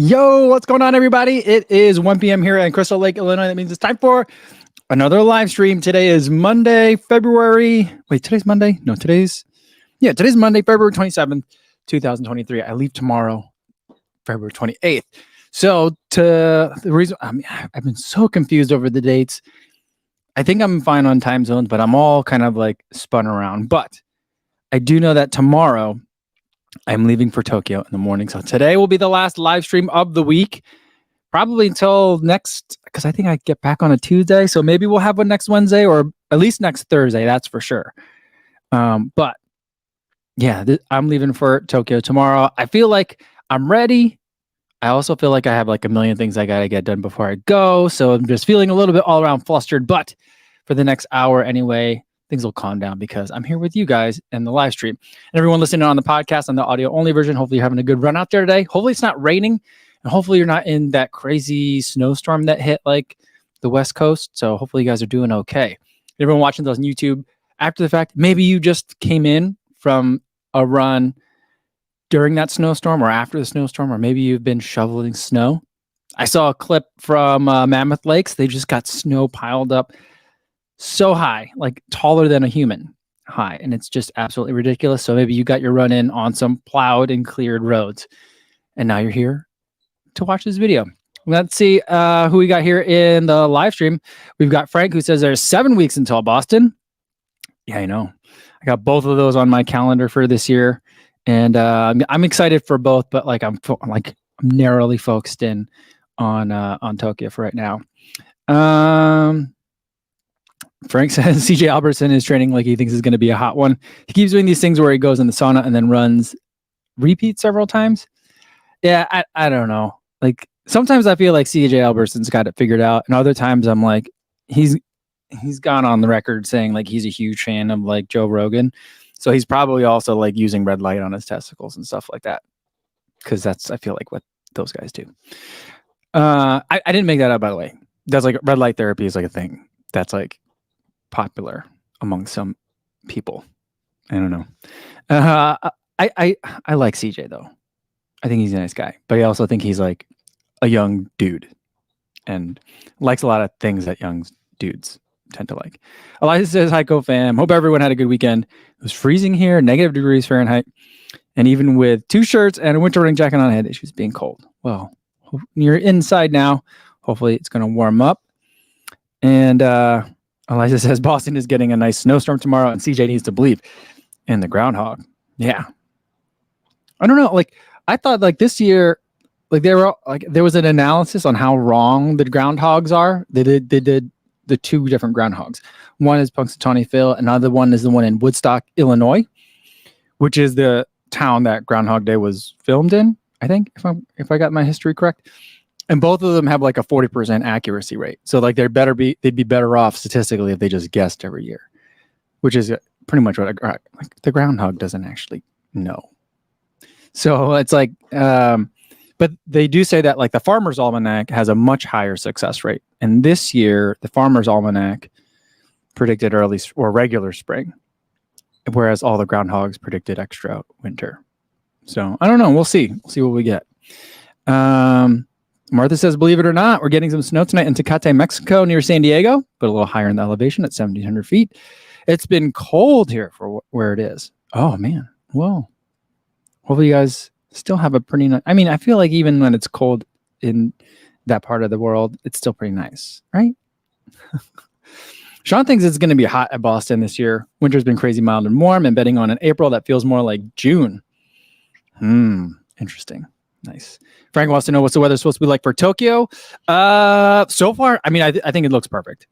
Yo, what's going on, everybody? It is 1 p.m. here in Crystal Lake, Illinois. That means it's time for another live stream. Today is Monday, February. Wait, today's Monday? No, today's Monday, February 27th, 2023. I leave tomorrow, February 28th. So the reason I've been so confused over the dates. I think I'm fine on time zones, but I'm all kind of like spun around. But I do know that tomorrow I'm leaving for Tokyo in the morning. So today will be the last live stream of the week, probably until next, because I think I get back on a Tuesday. So maybe we'll have one next Wednesday or at least next Thursday. That's for sure. But yeah, I'm leaving for Tokyo tomorrow. I feel like I'm ready. I also feel like I have like a million things I got to get done before I go. So I'm just feeling a little bit all around flustered. But for the next hour anyway, things will calm down because I'm here with you guys in the live stream. And everyone listening on the podcast on the audio only version, hopefully you're having a good run out there today. Hopefully it's not raining, and hopefully you're not in that crazy snowstorm that hit like the West Coast. So hopefully you guys are doing okay. Everyone watching those on YouTube after the fact, maybe you just came in from a run during that snowstorm or after the snowstorm, or maybe you've been shoveling snow. I saw a clip from Mammoth Lakes. They just got snow piled up so high, like taller than a human high. And it's just absolutely ridiculous. So maybe you got your run in on some plowed and cleared roads. And now you're here to watch this video. Let's see who we got here in the live stream. We've got Frank, who says there's 7 weeks until Boston. Yeah, I know. I got both of those on my calendar for this year. And I'm excited for both, but like I'm narrowly focused in on Tokyo for right now. Frank says CJ Albertson is training like he thinks is going to be a hot one. He keeps doing these things where he goes in the sauna and then runs repeat several times. Yeah, I don't know. Like sometimes I feel like CJ Albertson's got it figured out, and other times I'm like he's gone on the record saying like he's a huge fan of like Joe Rogan. So he's probably also like using red light on his testicles and stuff like that. Because that's, I feel like, what those guys do. I didn't make that up, by the way. That's like red light therapy is like a thing that's like popular among some people. I don't know. I like CJ though. I think he's a nice guy, but I also think he's like a young dude and likes a lot of things that young dudes tend to like. Eliza says, hi, co-fam. Hope everyone had a good weekend. It was freezing here, negative degrees Fahrenheit. And even with 2 shirts and a winter running jacket on, I had issues being cold. Well, you're inside now. Hopefully it's going to warm up. And Eliza says, Boston is getting a nice snowstorm tomorrow, and CJ needs to believe in the groundhog. Yeah. I don't know. Like, I thought like this year, like there was an analysis on how wrong the groundhogs are. They did the 2 different groundhogs. One is Punxsutawney Phil. Another one is the one in Woodstock, Illinois, which is the town that Groundhog Day was filmed in, I think, if I got my history correct. And both of them have like a 40% accuracy rate. So like they'd be better off statistically if they just guessed every year, which is pretty much what like the groundhog doesn't actually know. So it's like, but they do say that like the Farmer's Almanac has a much higher success rate. And this year, the Farmer's Almanac predicted early or regular spring, whereas all the groundhogs predicted extra winter. So I don't know. We'll see. We'll see what we get. Martha says, believe it or not, we're getting some snow tonight in Tecate, Mexico, near San Diego, but a little higher in the elevation at 1,700 feet. It's been cold here for where it is. Oh, man. Well, hopefully you guys still have a pretty nice... I mean, I feel like even when it's cold in that part of the world, it's still pretty nice, right? Sean thinks it's going to be hot at Boston this year. Winter's been crazy mild and warm, and betting on an April that feels more like June. Interesting. Nice. Frank wants to know what's the weather supposed to be like for Tokyo. So far, I mean, I think it looks perfect.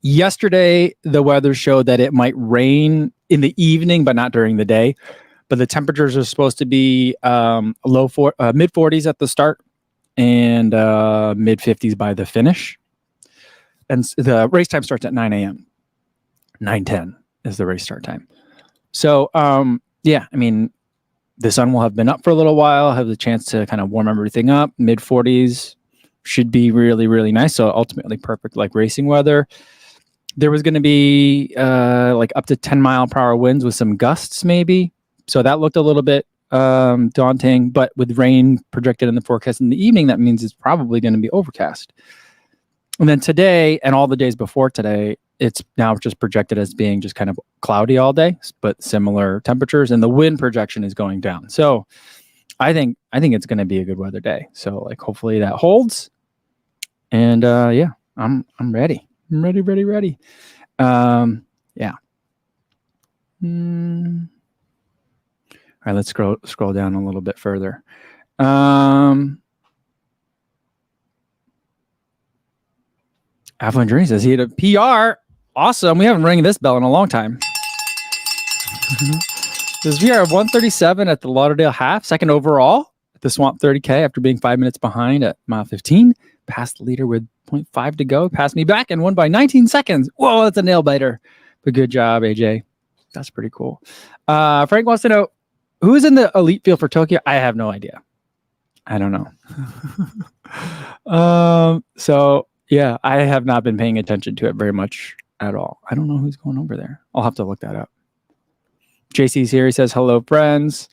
Yesterday, the weather showed that it might rain in the evening, but not during the day. But the temperatures are supposed to be mid 40s at the start and mid 50s by the finish. And the race time starts at 9 a.m. 9:10 is the race start time. So, yeah, I mean, the sun will have been up for a little while, have the chance to kind of warm everything up. Mid 40s should be really, really nice. So ultimately perfect like racing weather. There was going to be like up to 10 mile per hour winds with some gusts maybe. So that looked a little bit daunting, but with rain projected in the forecast in the evening, that means it's probably going to be overcast. And then today and all the days before today, it's now just projected as being just kind of cloudy all day, but similar temperatures, and the wind projection is going down. So I think it's going to be a good weather day. So like hopefully that holds. And yeah, I'm ready. I'm ready. Yeah. All right, let's scroll down a little bit further. Affluent Journey says he had a PR. Awesome. We haven't rang this bell in a long time. Says we are 137 at the Lauderdale half, second overall at the Swamp 30K after being 5 minutes behind at mile 15. Passed the leader with 0.5 to go. Passed me back and won by 19 seconds. Whoa, that's a nail biter. But good job, AJ. That's pretty cool. Frank wants to know, who's in the elite field for Tokyo? I have no idea. I don't know. So yeah, I have not been paying attention to it very much at all. I don't know who's going over there. I'll have to look that up. JC's here. He says, hello, friends.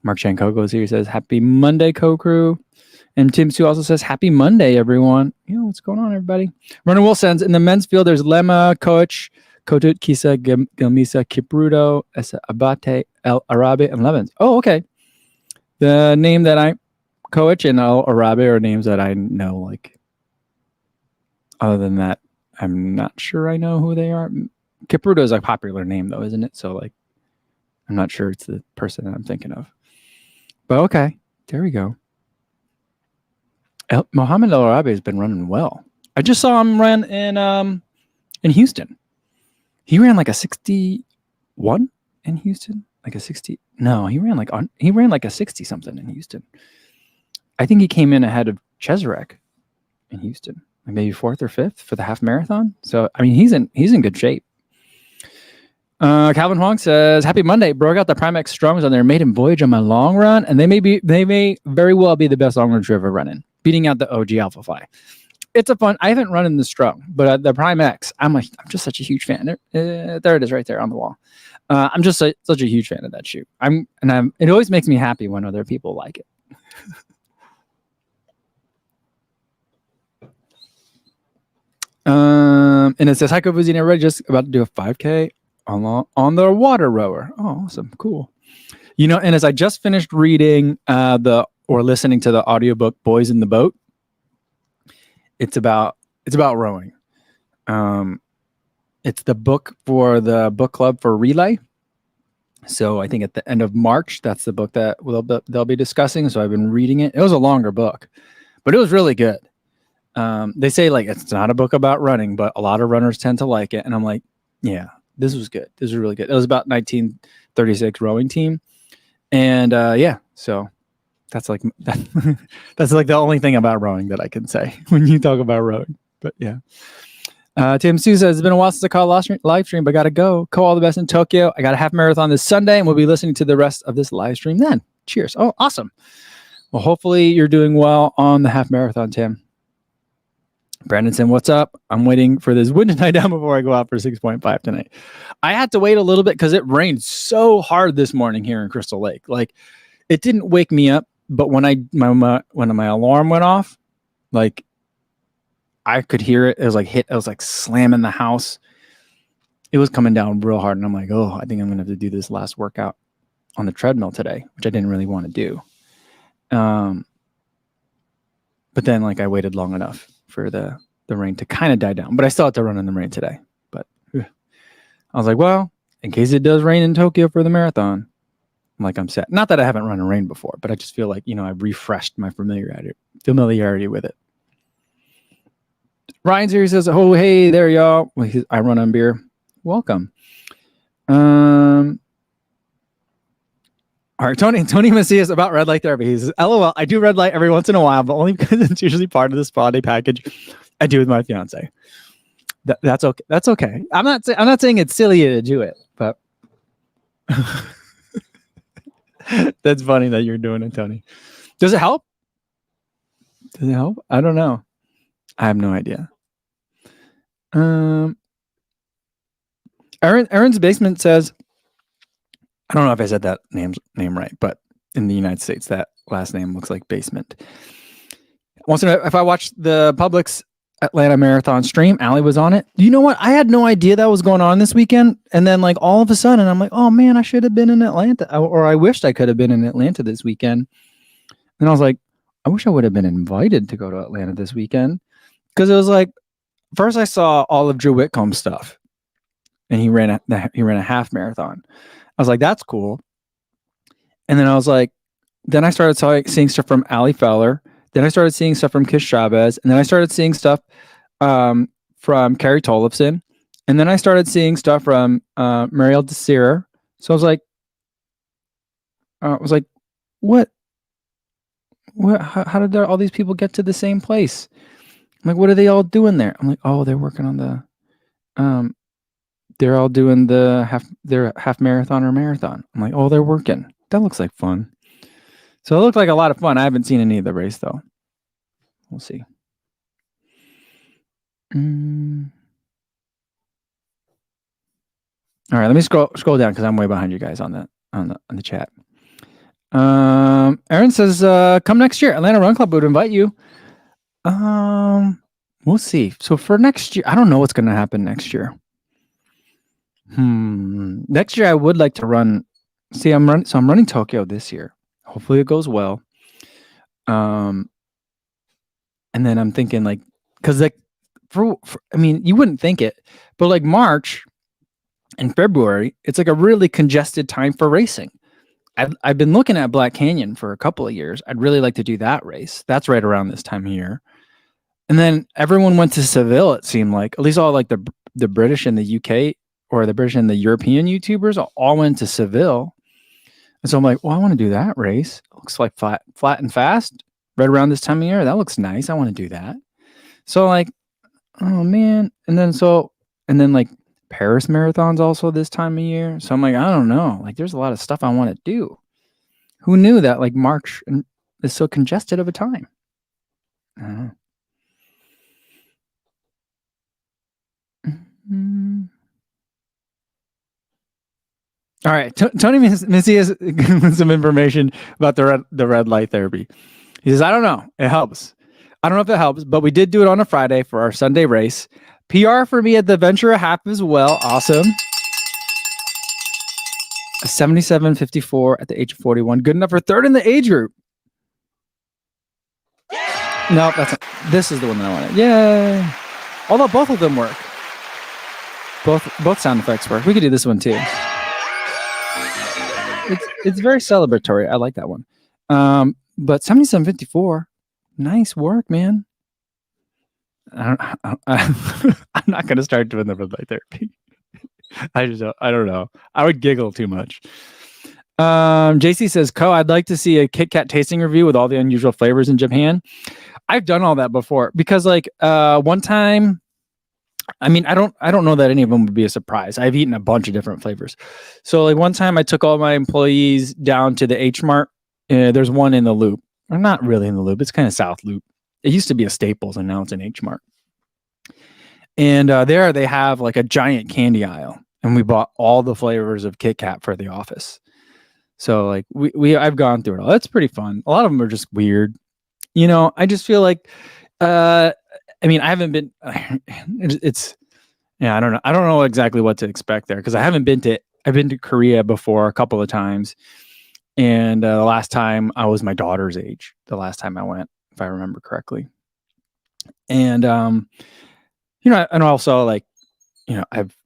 Mark Chanko goes here. He says, happy Monday, co-crew. And Tim Sue also says, happy Monday, everyone. You know, what's going on, everybody? Runner Will sends, in the men's field, there's Lema, Coach, Kotut, Kisa, Gilmisa, Kipruto, Esa Abate, El Arabe, and Levens. Oh, okay. The name that I, Coach and El Arabe, are names that I know, like, other than that, I'm not sure I know who they are. Kipruto is a popular name, though, isn't it? So, like, I'm not sure it's the person that I'm thinking of. But okay, there we go. Mohamed El Arabi has been running well. I just saw him run in Houston. He ran like a 61 in Houston, like a 60. No, he ran like a 60 something in Houston. I think he came in ahead of Cheserek in Houston, like maybe 4th or 5th for the half marathon. So I mean, he's in good shape. Calvin Huang says, happy Monday. Broke out the Primex Strongs on their maiden voyage on my long run, and they may very well be the best long runs you've ever run in, beating out the OG Alpha Fly. It's a fun. I haven't run in the Strong, but the Primex, I'm just such a huge fan. There it is, right there on the wall. I'm just such a huge fan of that shoe. It always makes me happy when other people like it. And it says, hi, Kofuzi, everybody, just about to do a 5K on the water rower. Oh, awesome. Cool. You know, and as I just finished reading listening to the audiobook Boys in the Boat, it's about rowing. It's the book for the book club for Relay. So I think at the end of March, that's the book that they'll be discussing. So I've been reading it. It was a longer book, but it was really good. They say like it's not a book about running, but a lot of runners tend to like it. And I'm like, yeah, this was good. This was really good. It was about 1936 rowing team. And yeah, so that's like that's like the only thing about rowing that I can say when you talk about rowing. But yeah. Tim Sue says, it's been a while since I caught a live stream, but gotta go. All the best in Tokyo. I got a half marathon this Sunday, and we'll be listening to the rest of this live stream then. Cheers. Oh, awesome. Well, hopefully you're doing well on the half marathon, Tim. Brandon said, what's up? I'm waiting for this wind to die down before I go out for 6.5 tonight. I had to wait a little bit because it rained so hard this morning here in Crystal Lake. Like, it didn't wake me up, but when my alarm went off, like, I could hear it. It was like slamming the house. It was coming down real hard. And I'm like, oh, I think I'm going to have to do this last workout on the treadmill today, which I didn't really want to do. But then like I waited long enough for the rain to kind of die down, but I still had to run in the rain today. But I was like, well, in case it does rain in Tokyo for the marathon, I'm set. Not that I haven't run in rain before, but I just feel like, I've refreshed my familiarity with it. Ryan's here. He says, oh, hey there, y'all. I run on beer. Welcome. All right, Tony Macias about red light therapy. He says, LOL, I do red light every once in a while, but only because it's usually part of the spa day package I do with my fiance. That's okay. That's okay. I'm not saying it's silly to do it, but that's funny that you're doing it, Tony. Does it help? Does it help? I don't know. I have no idea. Aaron's Basement says, I don't know if I said that name right, but in the United States. That last name looks like basement. Once in a, if I watched the Publix Atlanta Marathon stream, Allie was on it. You know what? I had no idea that was going on this weekend. And then like all of a sudden I'm like, oh man, I should have been in Atlanta, or I wished I could have been in Atlanta this weekend. And I was like, I wish I would have been invited to go to Atlanta this weekend. Because it was like, first I saw all of Drew Whitcomb's stuff and he ran a half marathon. I was like, that's cool. And then I was like, then I started seeing stuff from Allie Fowler. Then I started seeing stuff from Kish Chavez. And then I started seeing stuff from Carrie Tollefson. And then I started seeing stuff from Marielle Desir. So I was like, what? How did all these people get to the same place? I'm like, what are they all doing there? I'm like, oh, they're working on the, they're all doing their half marathon or marathon. I'm like, oh, they're working. That looks like fun. So it looked like a lot of fun. I haven't seen any of the race though. We'll see. All right, let me scroll down because I'm way behind you guys on the chat. Aaron says, come next year. Atlanta Run Club would invite you. We'll see. So for next year, I don't know what's going to happen next year. Next year I would like to run. See, I'm running Tokyo this year. Hopefully it goes well. And then I'm thinking like, cause like I mean, you wouldn't think it, but like March and February, it's like a really congested time for racing. I've been looking at Black Canyon for a couple of years. I'd really like to do that race. That's right around this time of year. And then everyone went to Seville. It seemed like, at least all like the British and the UK, or the British and the European YouTubers all went to Seville. And so I'm like, well, I want to do that race. It looks like flat and fast right around this time of year. That looks nice. I want to do that. So like, oh man. And then like Paris Marathon's also this time of year. So I'm like, I don't know. Like there's a lot of stuff I want to do. Who knew that like March is so congested of a time? All right, Tony Missy has some information about the red light therapy. He says, I don't know. It helps. I don't know if it helps, but we did do it on a Friday for our Sunday race. PR for me at the Ventura half as well. Awesome. A 77:54 at the age of 41. Good enough for third in the age group. No, that's not. This is the one that I wanted. Yay. Although both of them work. Both sound effects work. We could do this one too. It's very celebratory. I like that one. But 77:54, nice work, man. I'm not gonna start doing the red light therapy. I don't know. I would giggle too much. JC says, I'd like to see a Kit Kat tasting review with all the unusual flavors in Japan. I've done all that before because like one time, I mean, I don't know that any of them would be a surprise. I've eaten a bunch of different flavors. So like one time I took all my employees down to the H Mart. There's one in the Loop. Or not really in the Loop. It's kind of South Loop. It used to be a Staples and now it's an H Mart. And there they have like a giant candy aisle. And we bought all the flavors of Kit Kat for the office. So like I've gone through it all. That's pretty fun. A lot of them are just weird. You know, I just feel like I mean, I haven't been. Yeah, I don't know. I don't know exactly what to expect there because I've been to Korea before a couple of times, and the last time I was my daughter's age. The last time I went, if I remember correctly, and you know, and also like, you know, I've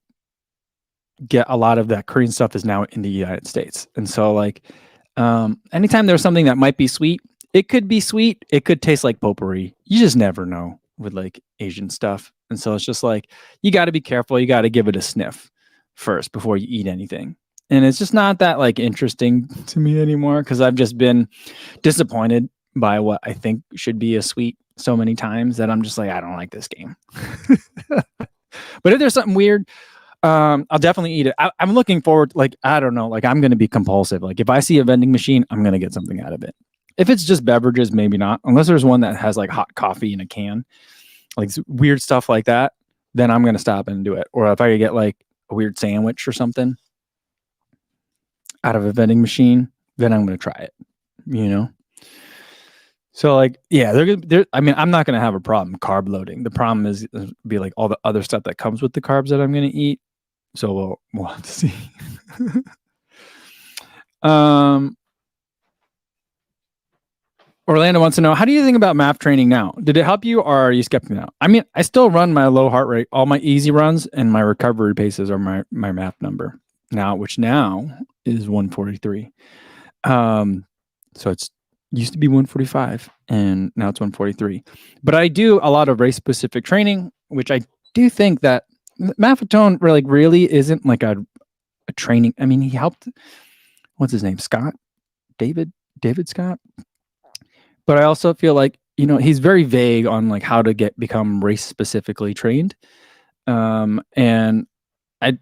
get a lot of that Korean stuff is now in the United States, and so like, anytime there's something that might be sweet, it could be sweet. It could taste like potpourri. You just never know with like Asian stuff. And so it's just like, you got to be careful. You got to give it a sniff first before you eat anything. And it's just not that like interesting to me anymore because I've just been disappointed by what I think should be a sweet so many times that I'm just like, I don't like this game. But if there's something weird, I'll definitely eat it. I'm looking forward, like, I don't know, like I'm going to be compulsive. Like if I see a vending machine, I'm going to get something out of it. If it's just beverages, maybe not. Unless there's one that has like hot coffee in a can, like weird stuff like that, then I'm going to stop and do it. Or if I could get like a weird sandwich or something out of a vending machine, then I'm going to try it. you know? So like, yeah, I mean, I'm not going to have a problem carb loading. The problem is be like all the other stuff that comes with the carbs that I'm going to eat. So we'll have to see. Orlando wants to know, how do you think about MAF training now? Did it help you or are you skeptical now? I mean, I still run my low heart rate, all my easy runs and my recovery paces are my MAF number now, which now is 143. So it's used to be 145 and now it's 143. But I do a lot of race specific training, which I do think that Maffetone really isn't like a training. I mean, he helped, what's his name? David Scott. But I also feel like, he's very vague on like how to become race specifically trained. And I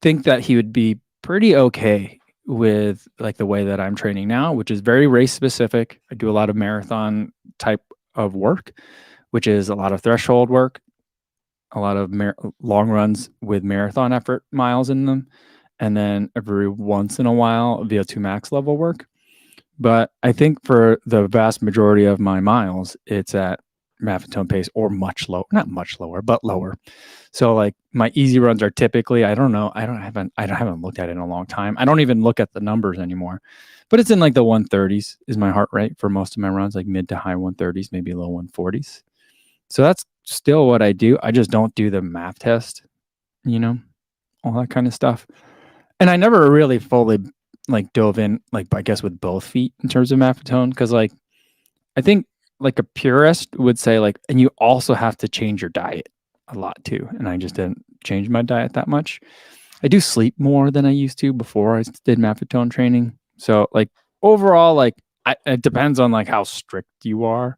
think that he would be pretty okay with like the way that I'm training now, which is very race specific. I do a lot of marathon type of work, which is a lot of threshold work, a lot of long runs with marathon effort miles in them. And then every once in a while, VO2 max level work. But I think for the vast majority of my miles, it's at Maffetone pace or much lower, not much lower, but lower. So like my easy runs are typically, I don't know, I haven't looked at it in a long time. I don't even look at the numbers anymore, but it's in like the 130s is my heart rate for most of my runs, like mid to high 130s, maybe low 140s. So that's still what I do. I just don't do the MAF test, all that kind of stuff. And I never really fully like dove in, like, I guess with both feet in terms of Maffetone. Cause like, I think like a purist would say like, and you also have to change your diet a lot too. And I just didn't change my diet that much. I do sleep more than I used to before I did Maffetone training. So like overall, like it depends on like how strict you are,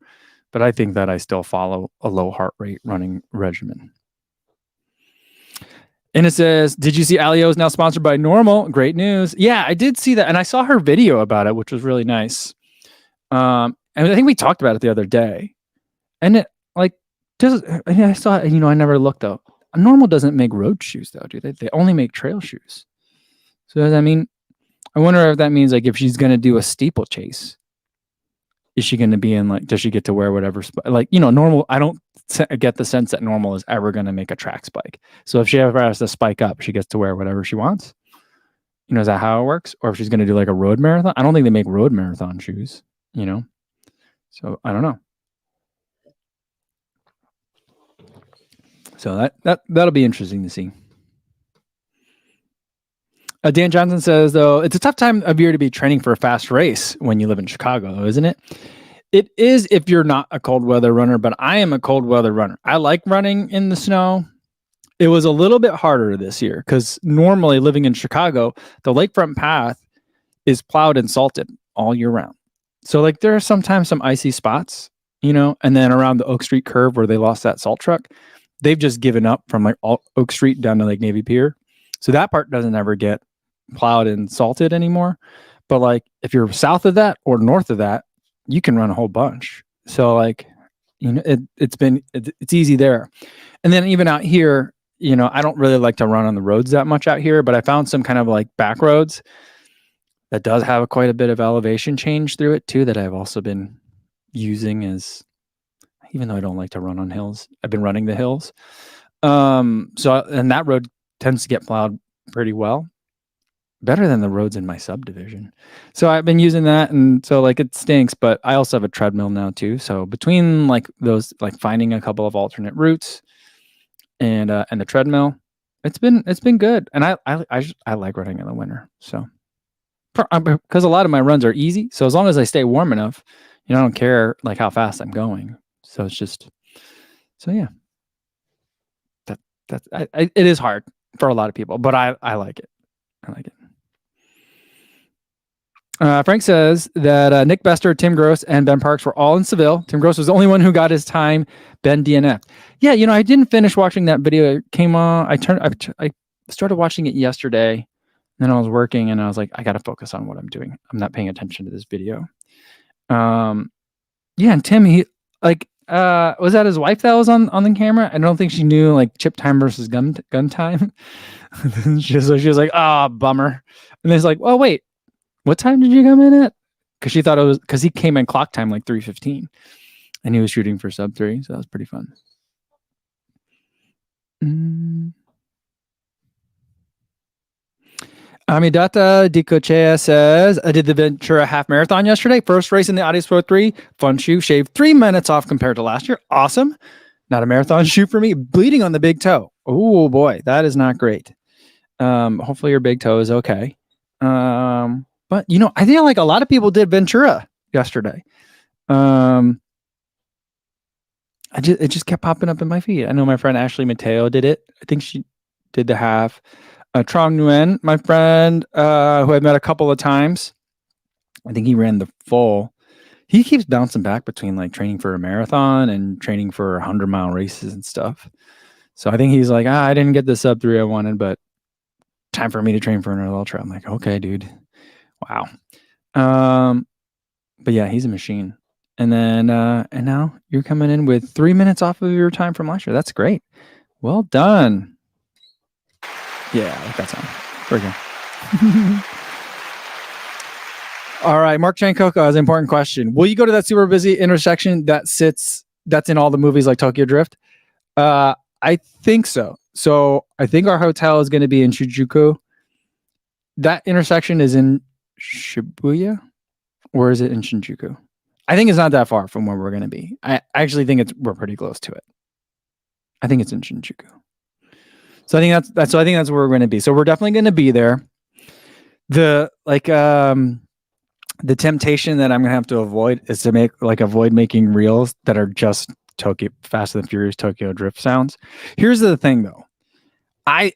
but I think that I still follow a low heart rate running regimen. And it says, did you see Alio is now sponsored by Normal? Great news. Yeah, I did see that. And I saw her video about it, which was really nice. And I think we talked about it the other day. And it like I saw it, I never looked though. Normal doesn't make road shoes though, do they? They only make trail shoes. So does that mean, I wonder if that means like if she's gonna do a steeplechase, is she gonna be in like, does she get to wear whatever like, Normal, I don't get the sense that Normal is ever gonna make a track spike. So if she ever has to spike up, she gets to wear whatever she wants. Is that how it works? Or if she's gonna do like a road marathon? I don't think they make road marathon shoes, So I don't know. So that'll be interesting to see. Dan Johnson says, though, it's a tough time of year to be training for a fast race when you live in Chicago, though, isn't it? It is if you're not a cold weather runner, but I am a cold weather runner. I like running in the snow. It was a little bit harder this year because normally living in Chicago, the lakefront path is plowed and salted all year round. So like there are sometimes some icy spots, and then around the Oak Street curve where they lost that salt truck, they've just given up from like Oak Street down to like Navy Pier. So that part doesn't ever get plowed and salted anymore. But like if you're south of that or north of that, you can run a whole bunch. So like, it's easy there. And then even out here, I don't really like to run on the roads that much out here, but I found some kind of like back roads that does have quite a bit of elevation change through it too, that I've also been using even though I don't like to run on hills, I've been running the hills. And that road tends to get plowed pretty well, better than the roads in my subdivision. So I've been using that. And so like it stinks, but I also have a treadmill now too. So between like those, like finding a couple of alternate routes and the treadmill, it's been good. And I like running in the winter. So because a lot of my runs are easy. So as long as I stay warm enough, I don't care like how fast I'm going. So it's just, so yeah, it is hard for a lot of people, but I like it. I like it. Frank says that Nick Bester, Tim Gross, and Ben Parks were all in Seville. Tim Gross was the only one who got his time. Ben DNF. Yeah, I didn't finish watching that video. It came on. I started watching it yesterday. Then I was working, and I was like, I got to focus on what I'm doing. I'm not paying attention to this video. Yeah, and Tim, he like was that his wife that was on the camera? I don't think she knew like chip time versus gun time. she was like, bummer. And then it's like, oh wait, what time did you come in at? because she thought it was because he came in clock time like 3:15, and he was shooting for sub 3, so that was pretty fun. Amidata Dicochea says, I did the Ventura half marathon yesterday. First race in the Audios Pro 3. Fun shoot. Shaved 3 minutes off compared to last year. Awesome. Not a marathon shoot for me. Bleeding on the big toe. Oh, boy. That is not great. Hopefully your big toe is okay. But, you know, I think like a lot of people did Ventura yesterday. It just kept popping up in my feed. I know my friend Ashley Mateo did it. I think she did the half. Trong Nguyen, my friend, who I've met a couple of times, I think he ran the full. He keeps bouncing back between like training for a marathon and training for 100-mile races and stuff. So I think he's like, I didn't get the sub 3 I wanted, but time for me to train for another ultra. I'm like, okay, dude. Wow. But yeah, he's a machine. And then, and now you're coming in with 3 minutes off of your time from last year. That's great. Well done. Yeah, I like that sound. Very good. All right, Mark Chankoko has an important question. Will you go to that super busy intersection that's in all the movies like Tokyo Drift? I think so. So I think our hotel is going to be in Shinjuku. That intersection is in Shibuya, or is it in Shinjuku? I think it's not that far from where we're going to be. I actually think we're pretty close to it. I think it's in Shinjuku. So I think that's where we're going to be. So we're definitely going to be there. The temptation that I'm going to have to avoid is to avoid making reels that are just Fast and Furious Tokyo Drift sounds. Here's the thing though. I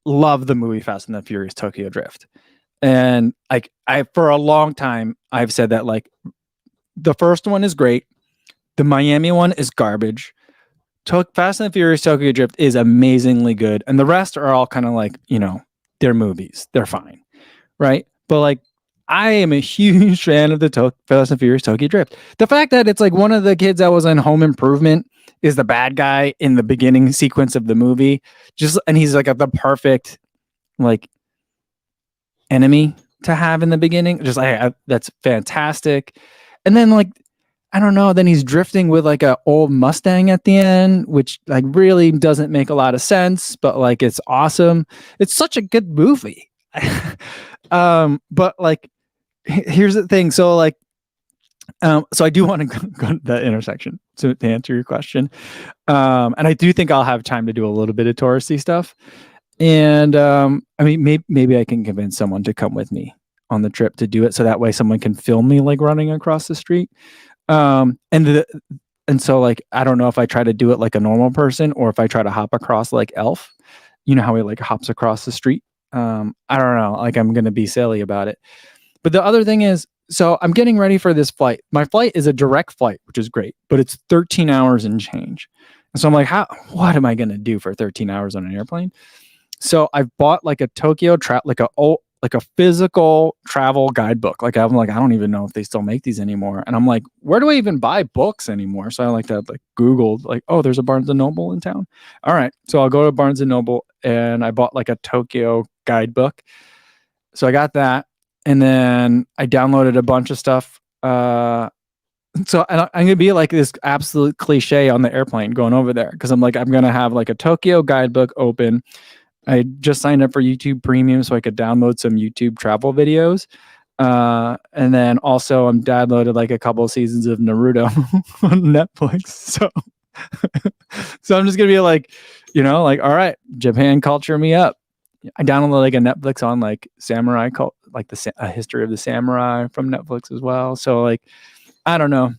love the movie Fast and the Furious Tokyo Drift. And like for a long time I've said that like the first one is great. The Miami one is garbage. Fast and Furious Tokyo Drift is amazingly good, and the rest are all kind of like, you know, they're movies. They're fine, right? But like, I am a huge fan of the Fast and Furious Tokyo Drift. The fact that it's like one of the kids that was in Home Improvement is the bad guy in the beginning sequence of the movie, and he's like the perfect like enemy to have in the beginning. Just that's fantastic. And then like, I don't know. Then he's drifting with like an old Mustang at the end, which like really doesn't make a lot of sense, but like it's awesome. It's such a good movie. But like, here's the thing. So like, so I do want to go to that intersection to answer your question. And I do think I'll have time to do a little bit of touristy stuff. And I mean, maybe I can convince someone to come with me on the trip to do it, so that way someone can film me like running across the street. And so like, I don't know if I try to do it like a normal person or if I try to hop across like Elf, you know how he like hops across the street. I don't know, like I'm going to be silly about it. But the other thing is, so I'm getting ready for this flight. My flight is a direct flight, which is great, but it's 13 hours and change. And so I'm like, what am I going to do for 13 hours on an airplane? So I've bought like a Tokyo like a physical travel guidebook. Like I'm like, I don't even know if they still make these anymore. And I'm like, where do I even buy books anymore? So I like to like Googled like, oh, there's a Barnes and Noble in town. All right. So I'll go to Barnes and Noble and I bought like a Tokyo guidebook. So I got that. And then I downloaded a bunch of stuff. So I'm going to be like this absolute cliche on the airplane going over there. Cause I'm going to have like a Tokyo guidebook open. I just signed up for YouTube Premium so I could download some YouTube travel videos. And then also I'm downloaded like a couple of seasons of Naruto on Netflix. So, so I'm just going to be like, you know, like, all right, Japan culture me up. I downloaded like a Netflix on like samurai cult, like a history of the samurai from Netflix as well. So like, I don't know.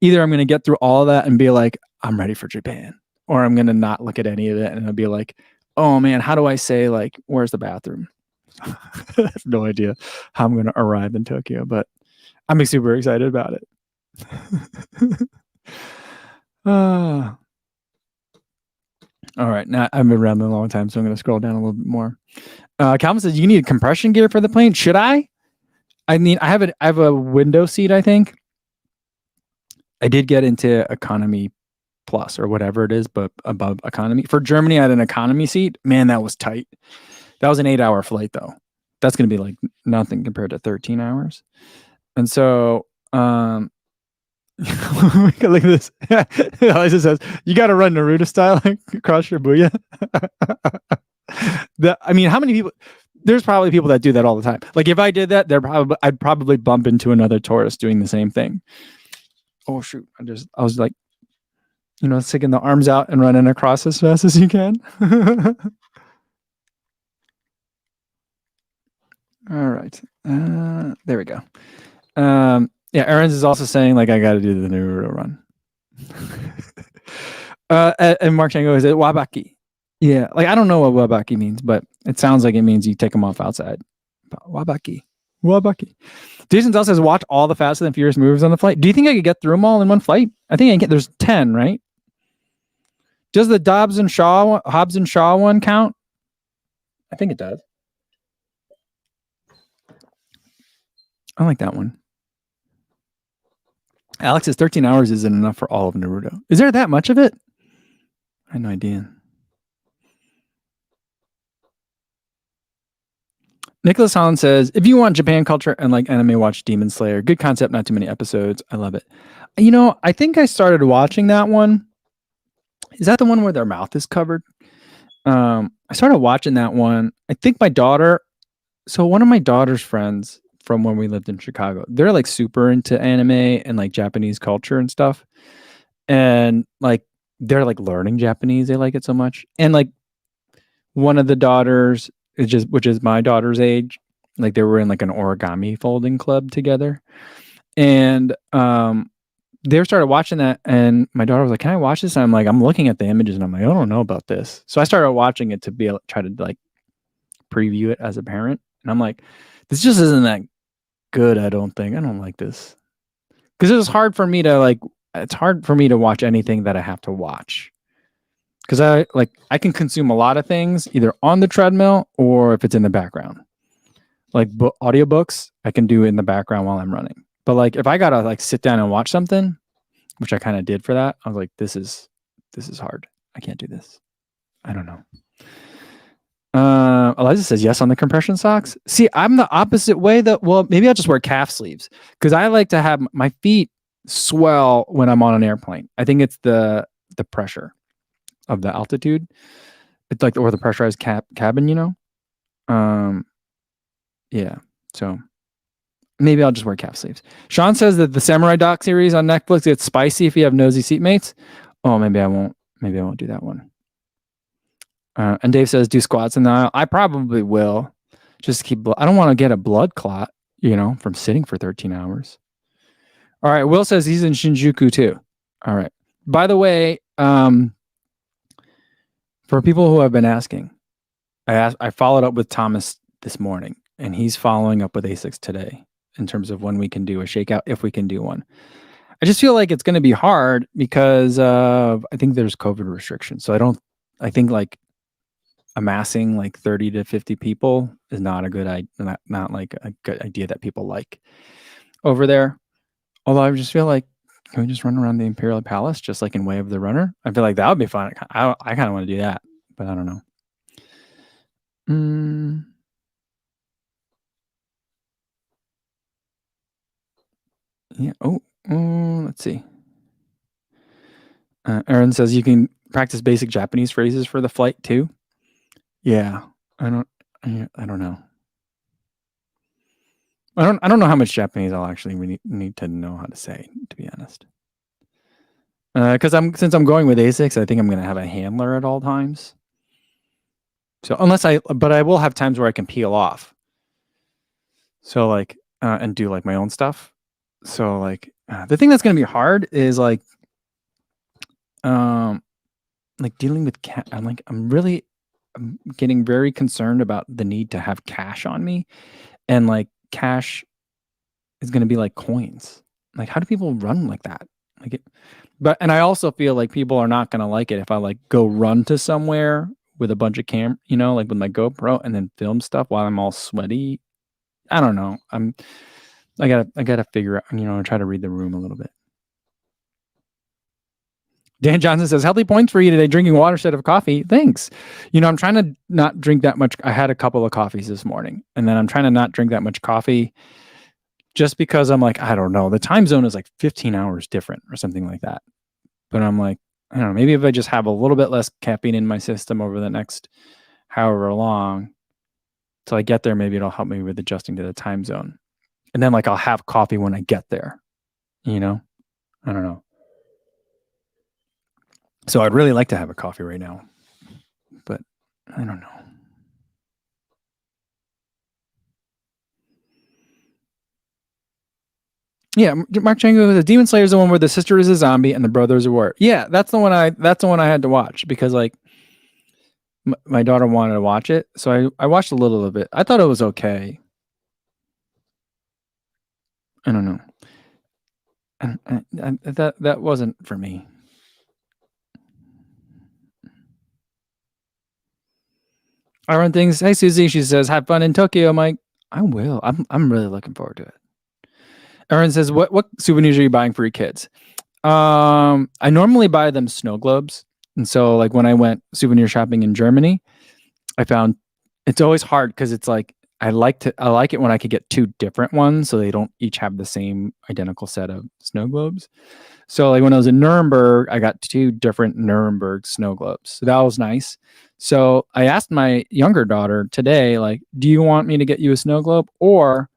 Either I'm going to get through all of that and be like, I'm ready for Japan, or I'm going to not look at any of it and I'll be like, oh man, how do I say like, where's the bathroom? I have no idea how I'm going to arrive in Tokyo, but I'm super excited about it. All right. Now I've been around a long time, so I'm going to scroll down a little bit more. Calvin says, you need a compression gear for the plane. Should I? I mean, I have a window seat, I think. I did get into economy plus or whatever it is, but above economy. For Germany, I had an economy seat. Man, that was tight. That was an 8-hour flight though. That's going to be like nothing compared to 13 hours. And so, look at this. Eliza says, "You got to run Naruto style across Shibuya." I mean, how many people? There's probably people that do that all the time. Like if I did that, I'd probably bump into another tourist doing the same thing. Oh shoot! I was like, sticking the arms out and running across as fast as you can. All right. There we go. Yeah, Aaron's is also saying like I got to do the Naruto run. And Mark Chango is it Wabaki? Yeah, like I don't know what Wabaki means, but it sounds like it means you take them off outside. Wabaki. Jason Dell says watch all the Fast and Furious movies on the flight. Do you think I could get through them all in one flight? I think I can. There's 10, right? Does the Hobbs and Shaw one count? I think it does. I like that one. Alex says 13 hours isn't enough for all of Naruto. Is there that much of it? I had no idea. Nicholas Holland says, if you want Japan culture and like anime, watch Demon Slayer. Good concept, not too many episodes. I love it. I think I started watching that one. Is that the one where their mouth is covered? I started watching that one. I think my daughter, so one of my daughter's friends from when we lived in Chicago, they're like super into anime and like Japanese culture and stuff. And like, they're like learning Japanese. They like it so much. And like one of the daughters, which is my daughter's age, like they were in like an origami folding club together, and they started watching that, and my daughter was like, "Can I watch this?" And I'm like, I'm looking at the images, and I'm like, I don't know about this. So I started watching it to be able to try to like preview it as a parent, and I'm like, this just isn't that good. I don't like this, because it's hard for me to it's hard for me to watch anything that I have to watch. Because I can consume a lot of things either on the treadmill or if it's in the background. Like audiobooks, I can do in the background while I'm running. But like if I gotta like sit down and watch something, which I kind of did for that, I was like, this is hard. I can't do this. I don't know. Eliza says yes on the compression socks. See, I'm the opposite way. Well, maybe I'll just wear calf sleeves because I like to have my feet swell when I'm on an airplane. I think it's the pressure of the altitude. It's like or the pressurized cabin, yeah. So maybe I'll just wear calf sleeves. Sean says that the Samurai Doc series on Netflix gets spicy if you have nosy seatmates. Oh, maybe I won't do that one. And Dave says do squats in the aisle. I probably will. Just keep. I don't want to get a blood clot, from sitting for 13 hours. All right. Will says he's in Shinjuku too. All right. By the way, for people who have been asking, I followed up with Thomas this morning, and he's following up with ASICS today in terms of when we can do a shakeout, if we can do one. I just feel like it's going to be hard because I think there's COVID restrictions. So I think like amassing like 30 to 50 people is not a good idea, not like a good idea that people like over there. Although I just feel like, can we just run around the Imperial Palace just like in Way of the Runner? I feel like that would be fun. I kind of want to do that, but I don't know. Yeah. Let's see. Aaron says you can practice basic Japanese phrases for the flight too. Yeah. I don't know. I don't know how much Japanese I'll actually need to know how to say, to be honest. Because since I'm going with ASICS, I think I'm going to have a handler at all times. So but I will have times where I can peel off. So like, and do like my own stuff. So like, the thing that's going to be hard is like dealing with I'm getting very concerned about the need to have cash on me, and like cash is going to be like coins. Like, how do people run like that? And I also feel like people are not going to like it if I like go run to somewhere with a bunch of like with my GoPro and then film stuff while I'm all sweaty. I don't know. I gotta figure out, try to read the room a little bit. Dan Johnson says, healthy points for you today, drinking water instead of coffee. Thanks. I'm trying to not drink that much. I had a couple of coffees this morning, and then I'm trying to not drink that much coffee just because I'm like, I don't know, the time zone is like 15 hours different or something like that. But I'm like, I don't know, maybe if I just have a little bit less caffeine in my system over the next however long till I get there, maybe it'll help me with adjusting to the time zone. And then like I'll have coffee when I get there, you know? I don't know. So I'd really like to have a coffee right now, but I don't know. Yeah, Mark Chango, the Demon Slayer is the one where the sister is a zombie and the brothers are war. Yeah, that's the one I had to watch because like my daughter wanted to watch it, so I watched a little of it. I thought it was okay. I don't know. And that wasn't for me. I run things. Hey Susie, she says, have fun in Tokyo. I'm like, I will. I'm really looking forward to it. Erin says, what souvenirs are you buying for your kids? I normally buy them snow globes. And so like when I went souvenir shopping in Germany, I found it's always hard because it's like I like it when I could get two different ones so they don't each have the same identical set of snow globes. So like when I was in Nuremberg, I got two different Nuremberg snow globes. So that was nice. So I asked my younger daughter today, like, do you want me to get you a snow globe? Or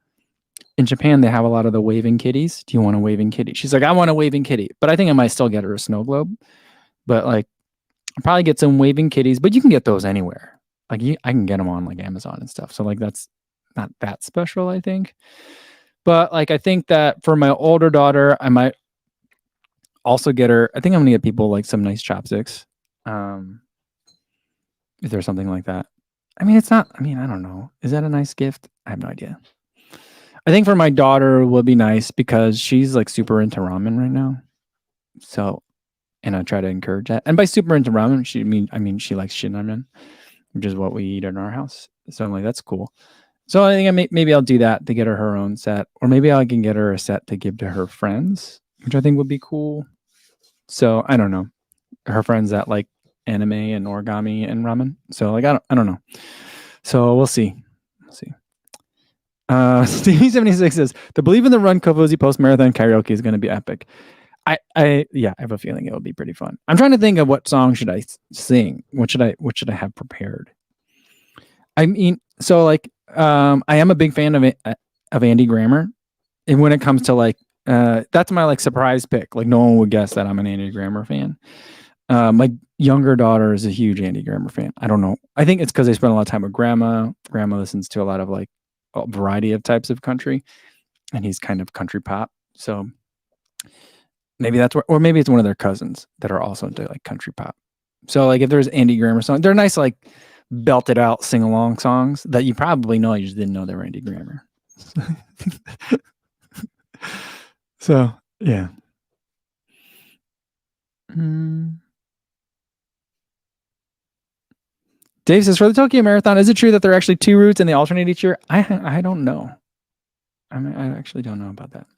in Japan, they have a lot of the waving kitties. Do you want a waving kitty? She's like, I want a waving kitty. But I think I might still get her a snow globe. But like, I'll probably get some waving kitties, but you can get those anywhere. Like I can get them on like Amazon and stuff. So like that's not that special, I think. But like I think that for my older daughter, I might also get her. I think I'm gonna get people like some nice chopsticks. If there's something like that. I mean, it's not. I mean, I don't know. Is that a nice gift? I have no idea. I think for my daughter would be nice because she's like super into ramen right now. So, and I try to encourage that. And by super into ramen, I mean she likes shin ramen, which is what we eat in our house. So I'm like, that's cool. So I think maybe I'll do that to get her own set, or maybe I can get her a set to give to her friends, which I think would be cool. So I don't know, her friends that like anime and origami and ramen. So like I don't know. So we'll see. Stevie 76 says the Believe in the Run Kofuzi post marathon karaoke is going to be epic. I have a feeling it will be pretty fun. I'm trying to think of what song should I sing. What should I have prepared? I mean, so like, I am a big fan of Andy Grammer, and when it comes to like, that's my like surprise pick. Like, no one would guess that I'm an Andy Grammer fan. My younger daughter is a huge Andy Grammer fan. I don't know. I think it's because they spend a lot of time with grandma. Grandma listens to a lot of like a variety of types of country, and he's kind of country pop. So maybe that's where, or maybe it's one of their cousins that are also into like country pop. So like if there's Andy Grammer songs, they're nice like belted out sing along songs that you probably know. You just didn't know they were Andy Grammer. So yeah. Dave says for the Tokyo Marathon, is it true that there are actually two routes and they alternate each year? I don't know. I mean, I actually don't know about that.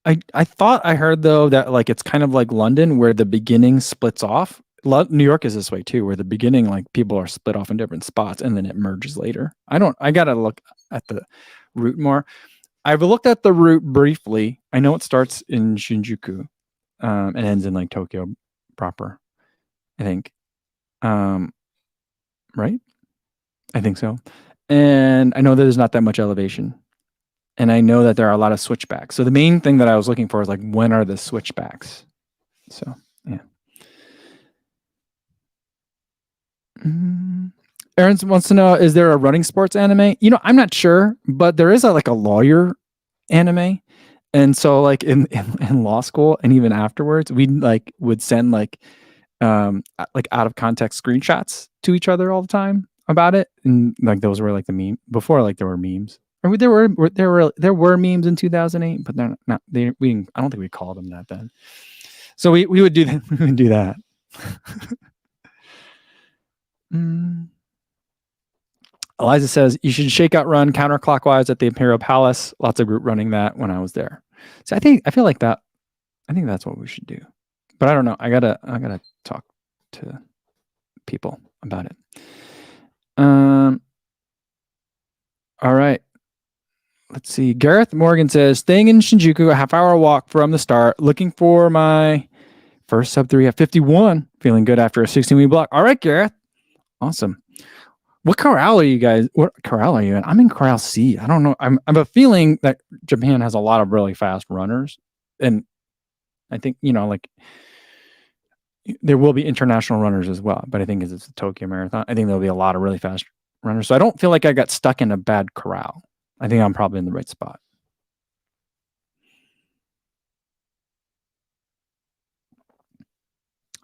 I thought I heard though that like it's kind of like London where the beginning splits off. New York is this way too, where the beginning like people are split off in different spots and then it merges later. I gotta look at the route more. I've looked at the route briefly. I know it starts in Shinjuku, and ends in like Tokyo proper. I think, right? I think so. And I know that there's not that much elevation. And I know that there are a lot of switchbacks. So the main thing that I was looking for is like, when are the switchbacks? So, yeah. Aaron wants to know, is there a running sports anime? You know, I'm not sure, but there is like a lawyer anime. And so like in law school and even afterwards, we like would send like out of context screenshots to each other all the time about it. And like those were like the meme before, like there were memes. Or there were memes in 2008, but they're not. I don't think we called them that then. So we would do that. We would do that. Eliza says you should shakeout run counterclockwise at the Imperial Palace. Lots of group running that when I was there. So I feel like that. I think that's what we should do. But I don't know. I gotta talk to people about it. All right. let's see. Gareth Morgan says, staying in Shinjuku, a half-hour walk from the start, looking for my first sub 3 at 51. Feeling good after a 16-week block. All right, Gareth. Awesome. What corral are you guys? What corral are you in? I'm in corral C. I don't know. I'm a feeling that Japan has a lot of really fast runners, and I think like there will be international runners as well. But I think it's a Tokyo Marathon, I think there'll be a lot of really fast runners. So I don't feel like I got stuck in a bad corral. I think I'm probably in the right spot.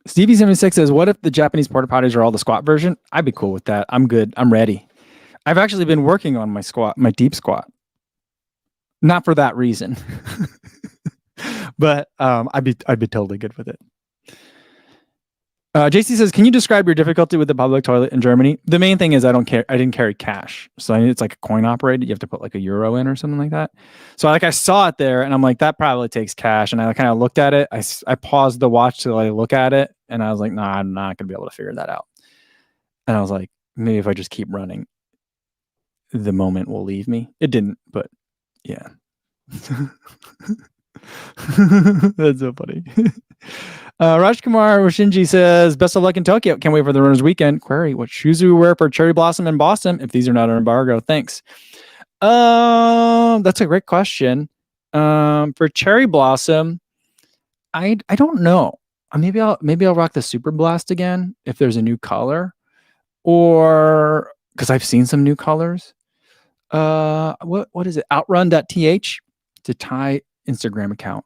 Stevie76 says, what if the Japanese porta potties are all the squat version? I'd be cool with that. I'm good. I'm ready. I've actually been working on my deep squat. Not for that reason. But I'd be totally good with it. JC says, can you describe your difficulty with the public toilet in Germany? The main thing is I didn't carry cash. So it's like a coin operated. You have to put like a euro in or something like that. So I saw it there and I'm like, that probably takes cash. And I kind of looked at it. I paused the watch to look at it. And I was like, nah, I'm not going to be able to figure that out. And I was like, maybe if I just keep running, the moment will leave me. It didn't, but yeah. That's so funny. Raj Kumar Shinji says, best of luck in Tokyo. Can't wait for the runners weekend. Query, what shoes do we wear for Cherry Blossom in Boston if these are not an embargo? Thanks. That's a great question. For Cherry Blossom, I don't know. Maybe I'll rock the Super Blast again if there's a new color, or because I've seen some new colors. What is it? Outrun.th. It's a Thai Instagram account.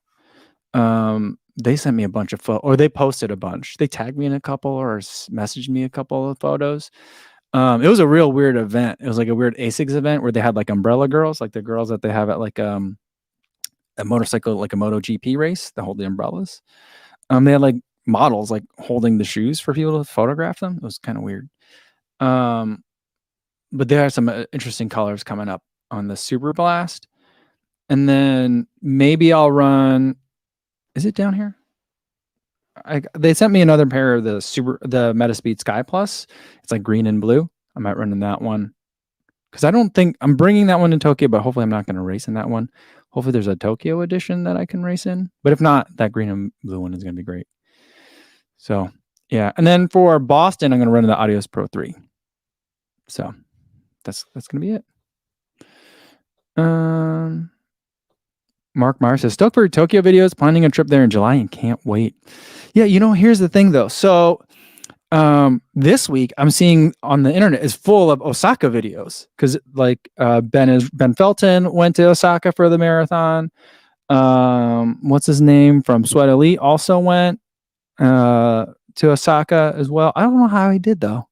They sent me a bunch of photos, or they posted a bunch. They tagged me in a couple or messaged me a couple of photos. It was a real weird event. It was like a weird ASICS event where they had like umbrella girls, like the girls that they have at like a motorcycle, like a MotoGP race, that hold the umbrellas. They had like models like holding the shoes for people to photograph them. It was kind of weird. But there are some interesting colors coming up on the Super Blast. And then maybe I'll run. Is it down here? They sent me another pair of the Metaspeed Sky Plus. It's like green and blue. I might run in that one because I don't think I'm bringing that one to Tokyo, but hopefully I'm not going to race in that one. Hopefully there's a Tokyo edition that I can race in. But if not, that green and blue one is going to be great. So yeah. And then for Boston, I'm going to run in the Adios Pro 3. So that's going to be it. Mark Meyer says, stoked for Tokyo videos, planning a trip there in July and can't wait. Yeah, Here's the thing though. So this week I'm seeing on the internet is full of Osaka videos because like Ben Felton went to Osaka for the marathon. What's his name from Sweat Elite also went to Osaka as well. I don't know how he did though.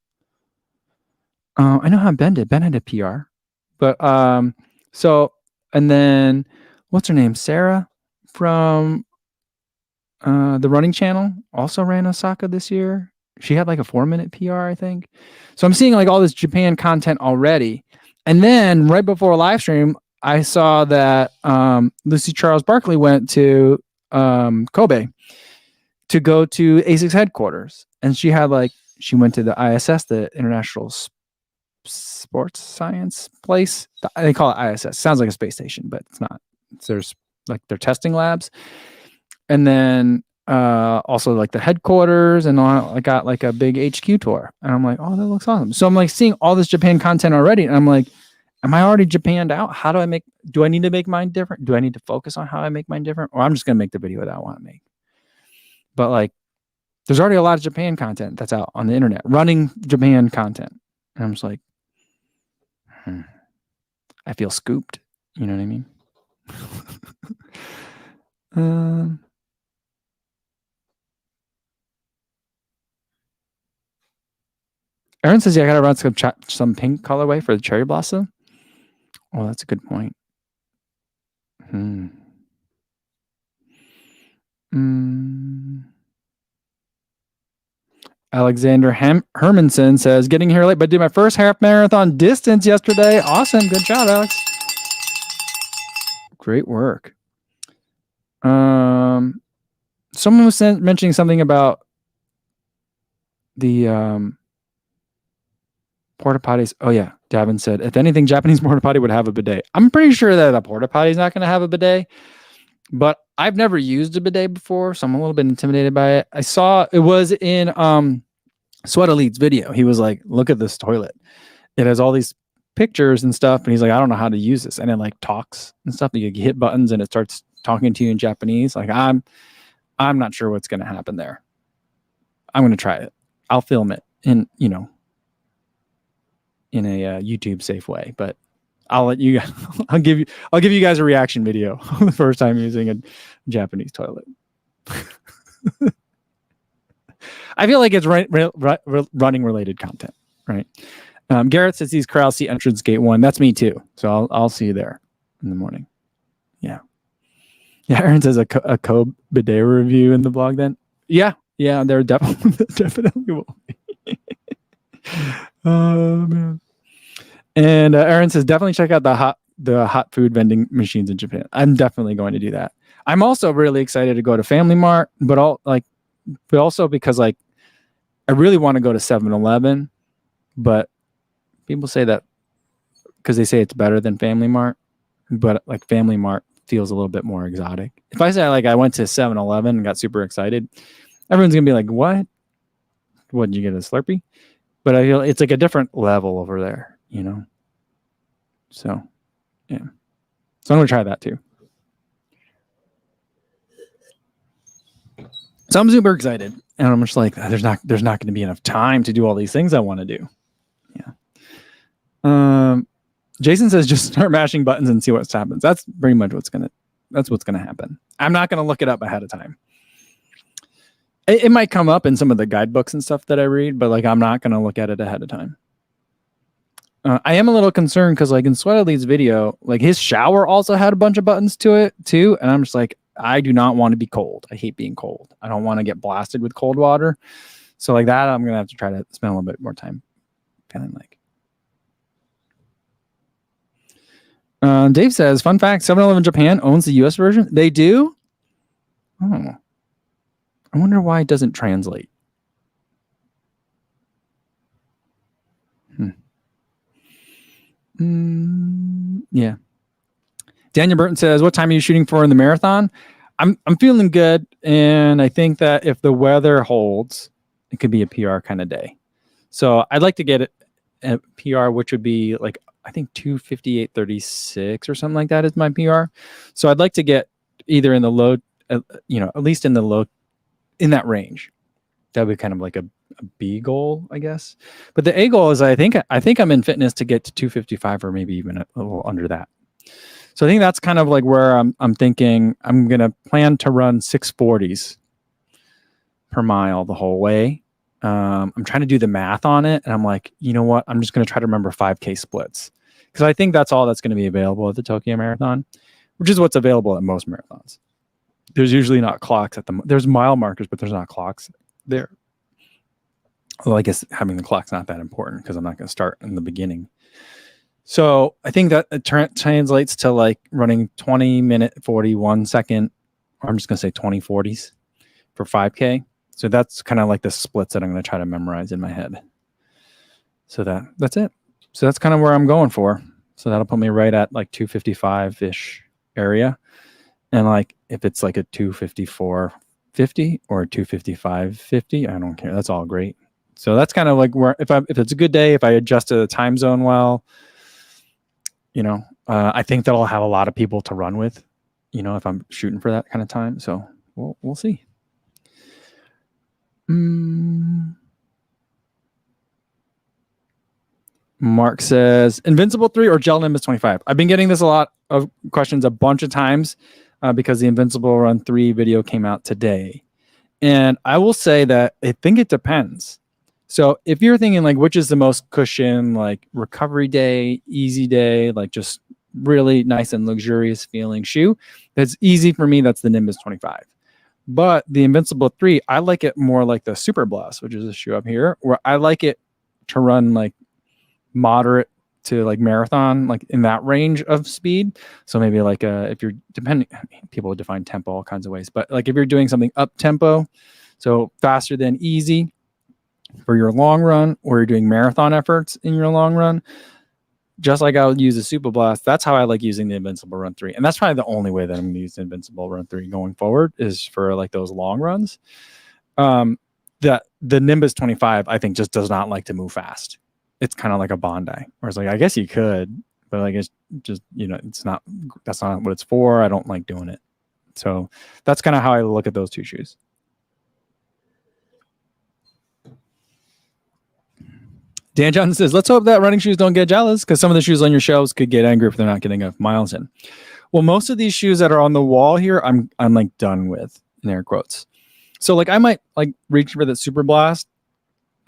I know how Ben did. Ben had a PR. But and then what's her name? Sarah from the running channel also ran Osaka this year. She had like a 4-minute PR, I think. So I'm seeing like all this Japan content already. And then right before a live stream, I saw that Lucy Charles Barkley went to Kobe to go to ASICS headquarters. And she went to the ISS, the International Sports Science place. They call it ISS. Sounds like a space station, but it's not. There's like their testing labs. And then also like the headquarters and all. I got like a big HQ tour. And I'm like, oh, that looks awesome. So I'm like seeing all this Japan content already. And I'm like, am I already Japanned out? Do I need to make mine different? Do I need to focus on how I make mine different? Or I'm just going to make the video that I want to make. But like, there's already a lot of Japan content that's out on the internet, running Japan content. And I'm just like, I feel scooped. You know what I mean? Aaron says, yeah, I got to run some pink colorway for the Cherry Blossom. Oh, that's a good point. Alexander Hermanson says, getting here late, but did my first half marathon distance yesterday. Awesome. Good job, Alex. Great work. Someone was mentioning something about the porta potties. Oh, yeah. Davin said, if anything, Japanese porta potty would have a bidet. I'm pretty sure that a porta potty is not going to have a bidet, but I've never used a bidet before, so I'm a little bit intimidated by it. I saw it was in Sweat Elite's video. He was like, look at this toilet. It has all these pictures and stuff, and he's like, I don't know how to use this. And it like talks and stuff. You hit buttons and it starts talking to you in Japanese. Like I'm not sure what's going to happen there. I'm going to try it. I'll film it in, you know, in a YouTube safe way, but I'll let you guys, I'll give you guys a reaction video the first time using a Japanese toilet. I feel like it's running related content, right? Garrett says he's Corral Seat entrance gate 1. That's me too. So I'll see you there in the morning. Yeah. Yeah. Aaron says a Kobe bidet review in the blog then. Yeah. Yeah. There definitely will be. Oh man. And Aaron says definitely check out the hot food vending machines in Japan. I'm definitely going to do that. I'm also really excited to go to Family Mart, but also because like I really want to go to 7-Eleven, but people say that because they say it's better than Family Mart, but like Family Mart feels a little bit more exotic. If I say like I went to 7-Eleven and got super excited, everyone's gonna be like, "What? What did you get a Slurpee?" But I feel it's like a different level over there, you know. So, yeah. So I'm gonna try that too. So I'm super excited, and I'm just like, there's not going to be enough time to do all these things I want to do. Yeah. Jason says just start mashing buttons and see what happens. That's pretty much what's gonna happen. I'm not gonna look it up ahead of time. It might come up in some of the guidebooks and stuff that I read, but like I'm not gonna look at it ahead of time. I am a little concerned because like in Sweat Elite's video, like his shower also had a bunch of buttons to it too, and I'm just like, I do not want to be cold. I hate being cold. I don't want to get blasted with cold water. So like that, I'm gonna have to try to spend a little bit more time feeling like. Dave says, fun fact, 7-Eleven Japan owns the US version. They do? Oh. I wonder why it doesn't translate. Yeah. Daniel Burton says, what time are you shooting for in the marathon? I'm feeling good, and I think that if the weather holds, it could be a PR kind of day. So I'd like to get a PR, which would be like, I think 2:58:36 or something like that is my PR. So I'd like to get either in the low, at least in the low, in that range. That would be kind of like a B goal, I guess. But the A goal is I think I'm in fitness to get to 255 or maybe even a little under that. So I think that's kind of like where I'm thinking I'm going to plan to run 640s per mile the whole way. I'm trying to do the math on it, and I'm like, you know what? I'm just going to try to remember 5K splits because I think that's all that's going to be available at the Tokyo Marathon, which is what's available at most marathons. There's usually not clocks there's mile markers, but there's not clocks there. Well, I guess having the clock's not that important because I'm not going to start in the beginning. So I think that it translates to like running 20-minute 41 second, or I'm just going to say 20/40s for 5K. So that's kind of like the splits that I'm going to try to memorize in my head. So that's it. So that's kind of where I'm going for. So that'll put me right at like 255-ish area. And like if it's like a 254.50 or 255.50, I don't care. That's all great. So that's kind of like where if it's a good day, if I adjust to the time zone well, I think that I'll have a lot of people to run with, if I'm shooting for that kind of time. So we'll see. Mark says, Invincible 3 or Gel Nimbus 25? I've been getting this a lot of questions a bunch of times because the Invincible Run 3 video came out today. And I will say that I think it depends. So if you're thinking like, which is the most cushion, like recovery day, easy day, like just really nice and luxurious feeling shoe, that's easy for me. That's the Nimbus 25. But the Invincible 3, I like it more like the Super Blast, which is a shoe up here, where I like it to run like moderate to like marathon, like in that range of speed. So maybe like if you're people define tempo all kinds of ways, but like if you're doing something up tempo, so faster than easy for your long run, or you're doing marathon efforts in your long run, just like I'll use a Super Blast. That's how I like using the Invincible Run 3. And that's probably the only way that I'm going to use the Invincible Run 3 going forward is for like those long runs. The Nimbus 25, I think, just does not like to move fast. It's kind of like a Bondi, where it's like, I guess you could, but like it's just, that's not what it's for. I don't like doing it. So that's kind of how I look at those two shoes. Dan Johnson says, let's hope that running shoes don't get jealous because some of the shoes on your shelves could get angry if they're not getting enough miles in. Well, most of these shoes that are on the wall here, I'm like done with, in air quotes. So like I might like reach for the Super Blast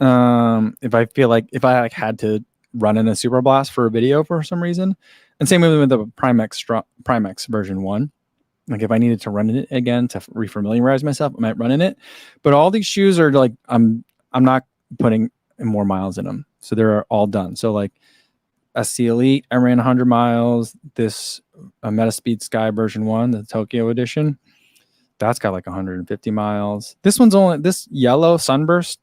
if I feel like if I like had to run in a Super Blast for a video for some reason. And same with the Primex version 1. Like if I needed to run in it again to refamiliarize myself, I might run in it. But all these shoes are like I'm not putting more miles in them. So they're all done. So like SC Elite, I ran 100 miles. This Metaspeed Sky version 1, the Tokyo edition, that's got like 150 miles. This yellow Sunburst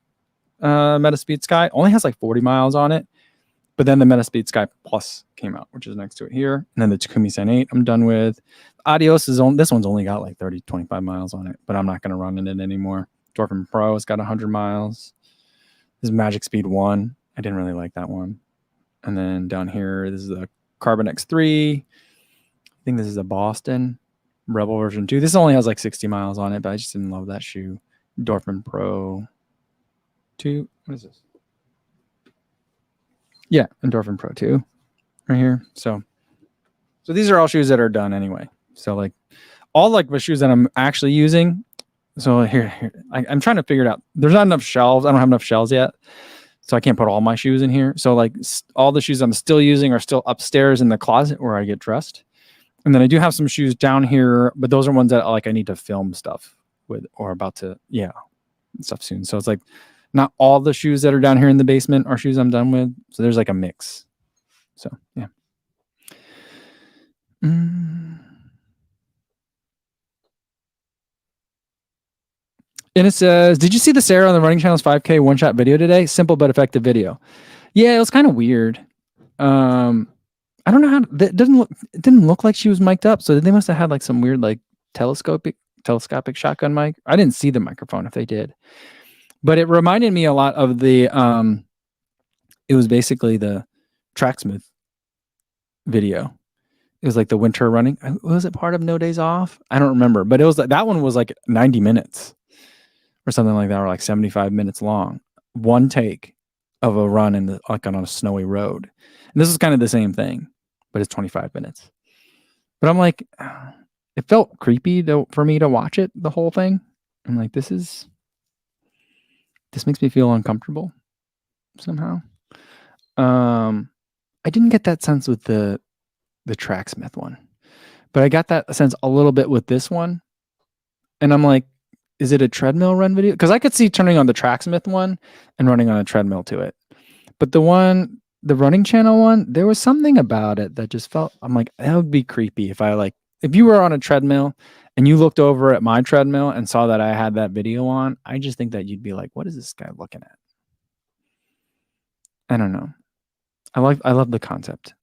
Metaspeed Sky only has like 40 miles on it. But then the Metaspeed Sky Plus came out, which is next to it here. And then the Takumi Sen 8 I'm done with. Adios this one's only got like 30, 25 miles on it, but I'm not going to run in it anymore. Dorfman Pro has got 100 miles. This is Magic Speed 1. I didn't really like that one. And then down here, this is a Carbon X3. I think this is a Boston Rebel version 2. This only has like 60 miles on it, but I just didn't love that shoe. Dorfman Pro 2. What is this? Yeah, Endorphin Pro 2 right here. So these are all shoes that are done anyway. So like all like the shoes that I'm actually using. So here I'm trying to figure it out. There's not enough shelves. I don't have enough shelves yet. So I can't put all my shoes in here. So like all the shoes I'm still using are still upstairs in the closet where I get dressed. And then I do have some shoes down here, but those are ones that like I need to film stuff with or about to, stuff soon. So it's like not all the shoes that are down here in the basement are shoes I'm done with. So there's like a mix. So, yeah. And it says, did you see the Sarah on the Running Channel's 5K one-shot video today? Simple but effective video. Yeah, it was kind of weird. I don't know how it didn't look like she was mic'd up. So they must have had like some weird like telescopic shotgun mic. I didn't see the microphone if they did. But it reminded me a lot of the it was basically the Tracksmith video. It was like the winter running. Was it part of No Days Off? I don't remember, but it was like that one was like 90 minutes or something like that, or like 75 minutes long. One take of a run in like on a snowy road. And this is kind of the same thing, but it's 25 minutes. But I'm like, it felt creepy for me to watch it, the whole thing. I'm like, this makes me feel uncomfortable somehow. I didn't get that sense with the Tracksmith one, but I got that sense a little bit with this one. And I'm like, is it a treadmill run video? Because I could see turning on the Tracksmith one and running on a treadmill to it. But the Running Channel one, there was something about it that just felt, I'm like, that would be creepy if you were on a treadmill and you looked over at my treadmill and saw that I had that video on, I just think that you'd be like, what is this guy looking at? I don't know. I love the concept.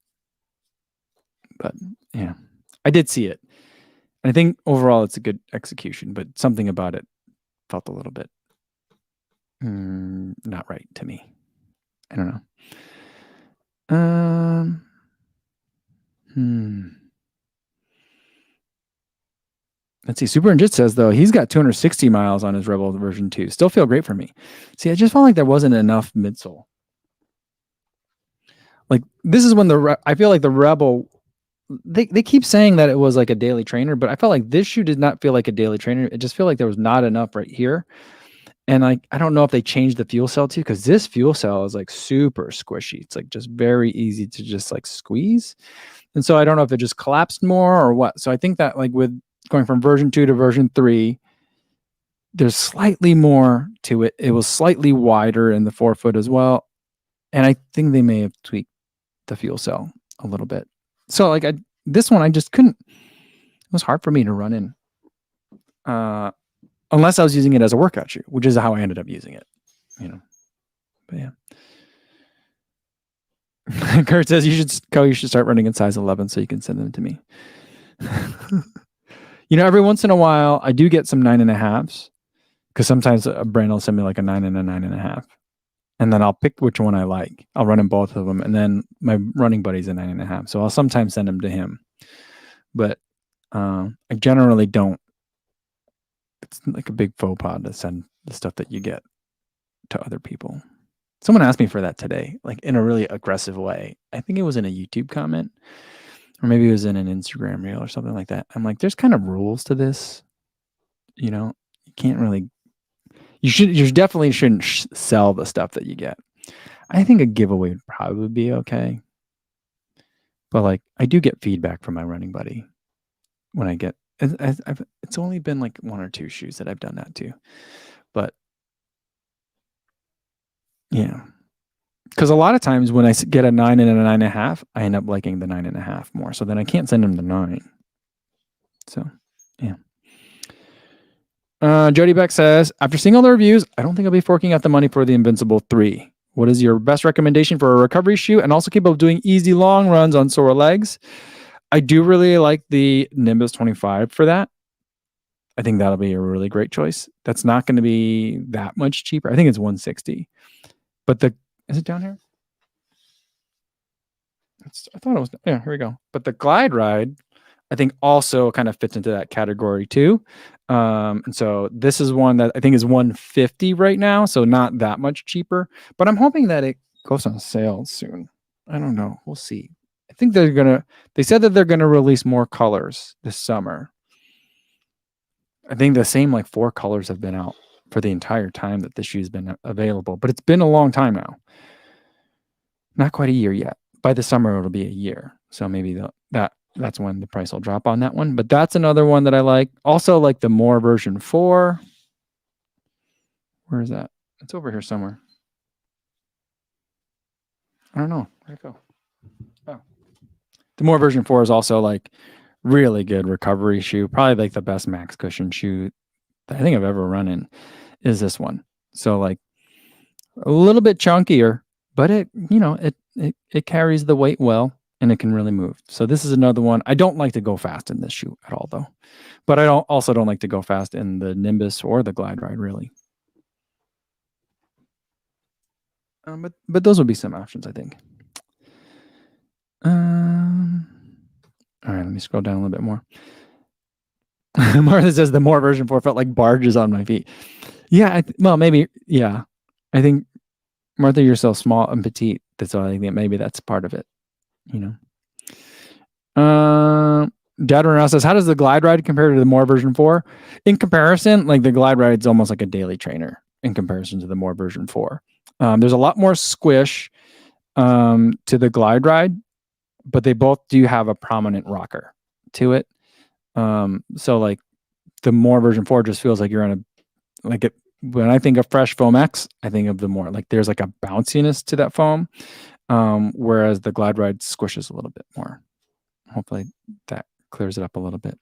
But yeah, I did see it. And I think overall it's a good execution, but something about it felt a little bit not right to me. I don't know. Let's see. Super Ninja says, though, he's got 260 miles on his Rebel version 2. Still feel great for me. See, I just felt like there wasn't enough midsole. Like, this is when I feel like the Rebel, they keep saying that it was like a daily trainer, but I felt like this shoe did not feel like a daily trainer. It just felt like there was not enough right here. And like, I don't know if they changed the fuel cell too, because this fuel cell is like super squishy. It's like just very easy to just like squeeze. And so I don't know if it just collapsed more or what. So I think that like with going from version 2 to version 3, there's slightly more to it. It was slightly wider in the forefoot as well. And I think they may have tweaked the fuel cell a little bit. So like this one, I just couldn't, it was hard for me to run in. Unless I was using it as a workout shoe, which is how I ended up using it, But yeah. Kurt says you should start running in size 11 so you can send them to me. Every once in a while I do get some 9.5s because sometimes a brand will send me like a 9 and a 9.5. And then I'll pick which one I like. I'll run in both of them. And then my running buddy's a 9.5. So I'll sometimes send them to him. But I generally don't. It's like a big faux pas to send the stuff that you get to other people. Someone asked me for that today, like in a really aggressive way. I think it was in a YouTube comment, or maybe it was in an Instagram reel or something like that. I'm like, there's kind of rules to this. You can't really. You definitely shouldn't sell the stuff that you get. I think a giveaway would probably be okay. But like, I do get feedback from my running buddy when I get. It's only been like 1 or 2 shoes that I've done that to, but yeah, because a lot of times when I get a 9 and a 9.5, I end up liking the 9.5 more. So then I can't send him the 9. So yeah. Jody Beck says, after seeing all the reviews, I don't think I'll be forking out the money for the Invincible 3. What is your best recommendation for a recovery shoe and also capable of doing easy long runs on sore legs? I do really like the Nimbus 25 for that. I think that'll be a really great choice. That's not going to be that much cheaper. I think it's $160. But is it down here? I thought it was. Yeah, here we go. But the Glide Ride, I think also kind of fits into that category too. And so this is one that I think is $150 right now, so not that much cheaper. But I'm hoping that it goes on sale soon. I don't know. We'll see. I think they said that they're gonna release more colors this summer. I think the same like 4 colors have been out for the entire time that this shoe's been available, but it's been a long time now. Not quite a year yet. By the summer, it'll be a year. So maybe that's when the price will drop on that one. But that's another one that I like. Also like the More version 4. Where is that? It's over here somewhere. I don't know. Where'd it go? Oh. The More version 4 is also like really good recovery shoe. Probably like the best max cushion shoe that I think I've ever run in is this one. So like a little bit chunkier, but it carries the weight well and it can really move. So this is another one. I don't like to go fast in this shoe at all though. But I also don't like to go fast in the Nimbus or the Glide Ride really. But those would be some options, I think. All right, let me scroll down a little bit more. Martha says the More version 4 felt like barges on my feet. Yeah, maybe. Yeah, I think Martha, you're so small and petite. That's why I think maybe that's part of it. Dad Renal says, how does the Glide Ride compare to the More version 4? In comparison, like the Glide Ride is almost like a daily trainer in comparison to the More version 4. There's a lot more squish to the Glide Ride, but they both do have a prominent rocker to it. So like the More version 4 just feels like you're on when I think of Fresh Foam X, I think of the More, like there's like a bounciness to that foam. Whereas the Glide Ride squishes a little bit more. Hopefully that clears it up a little bit.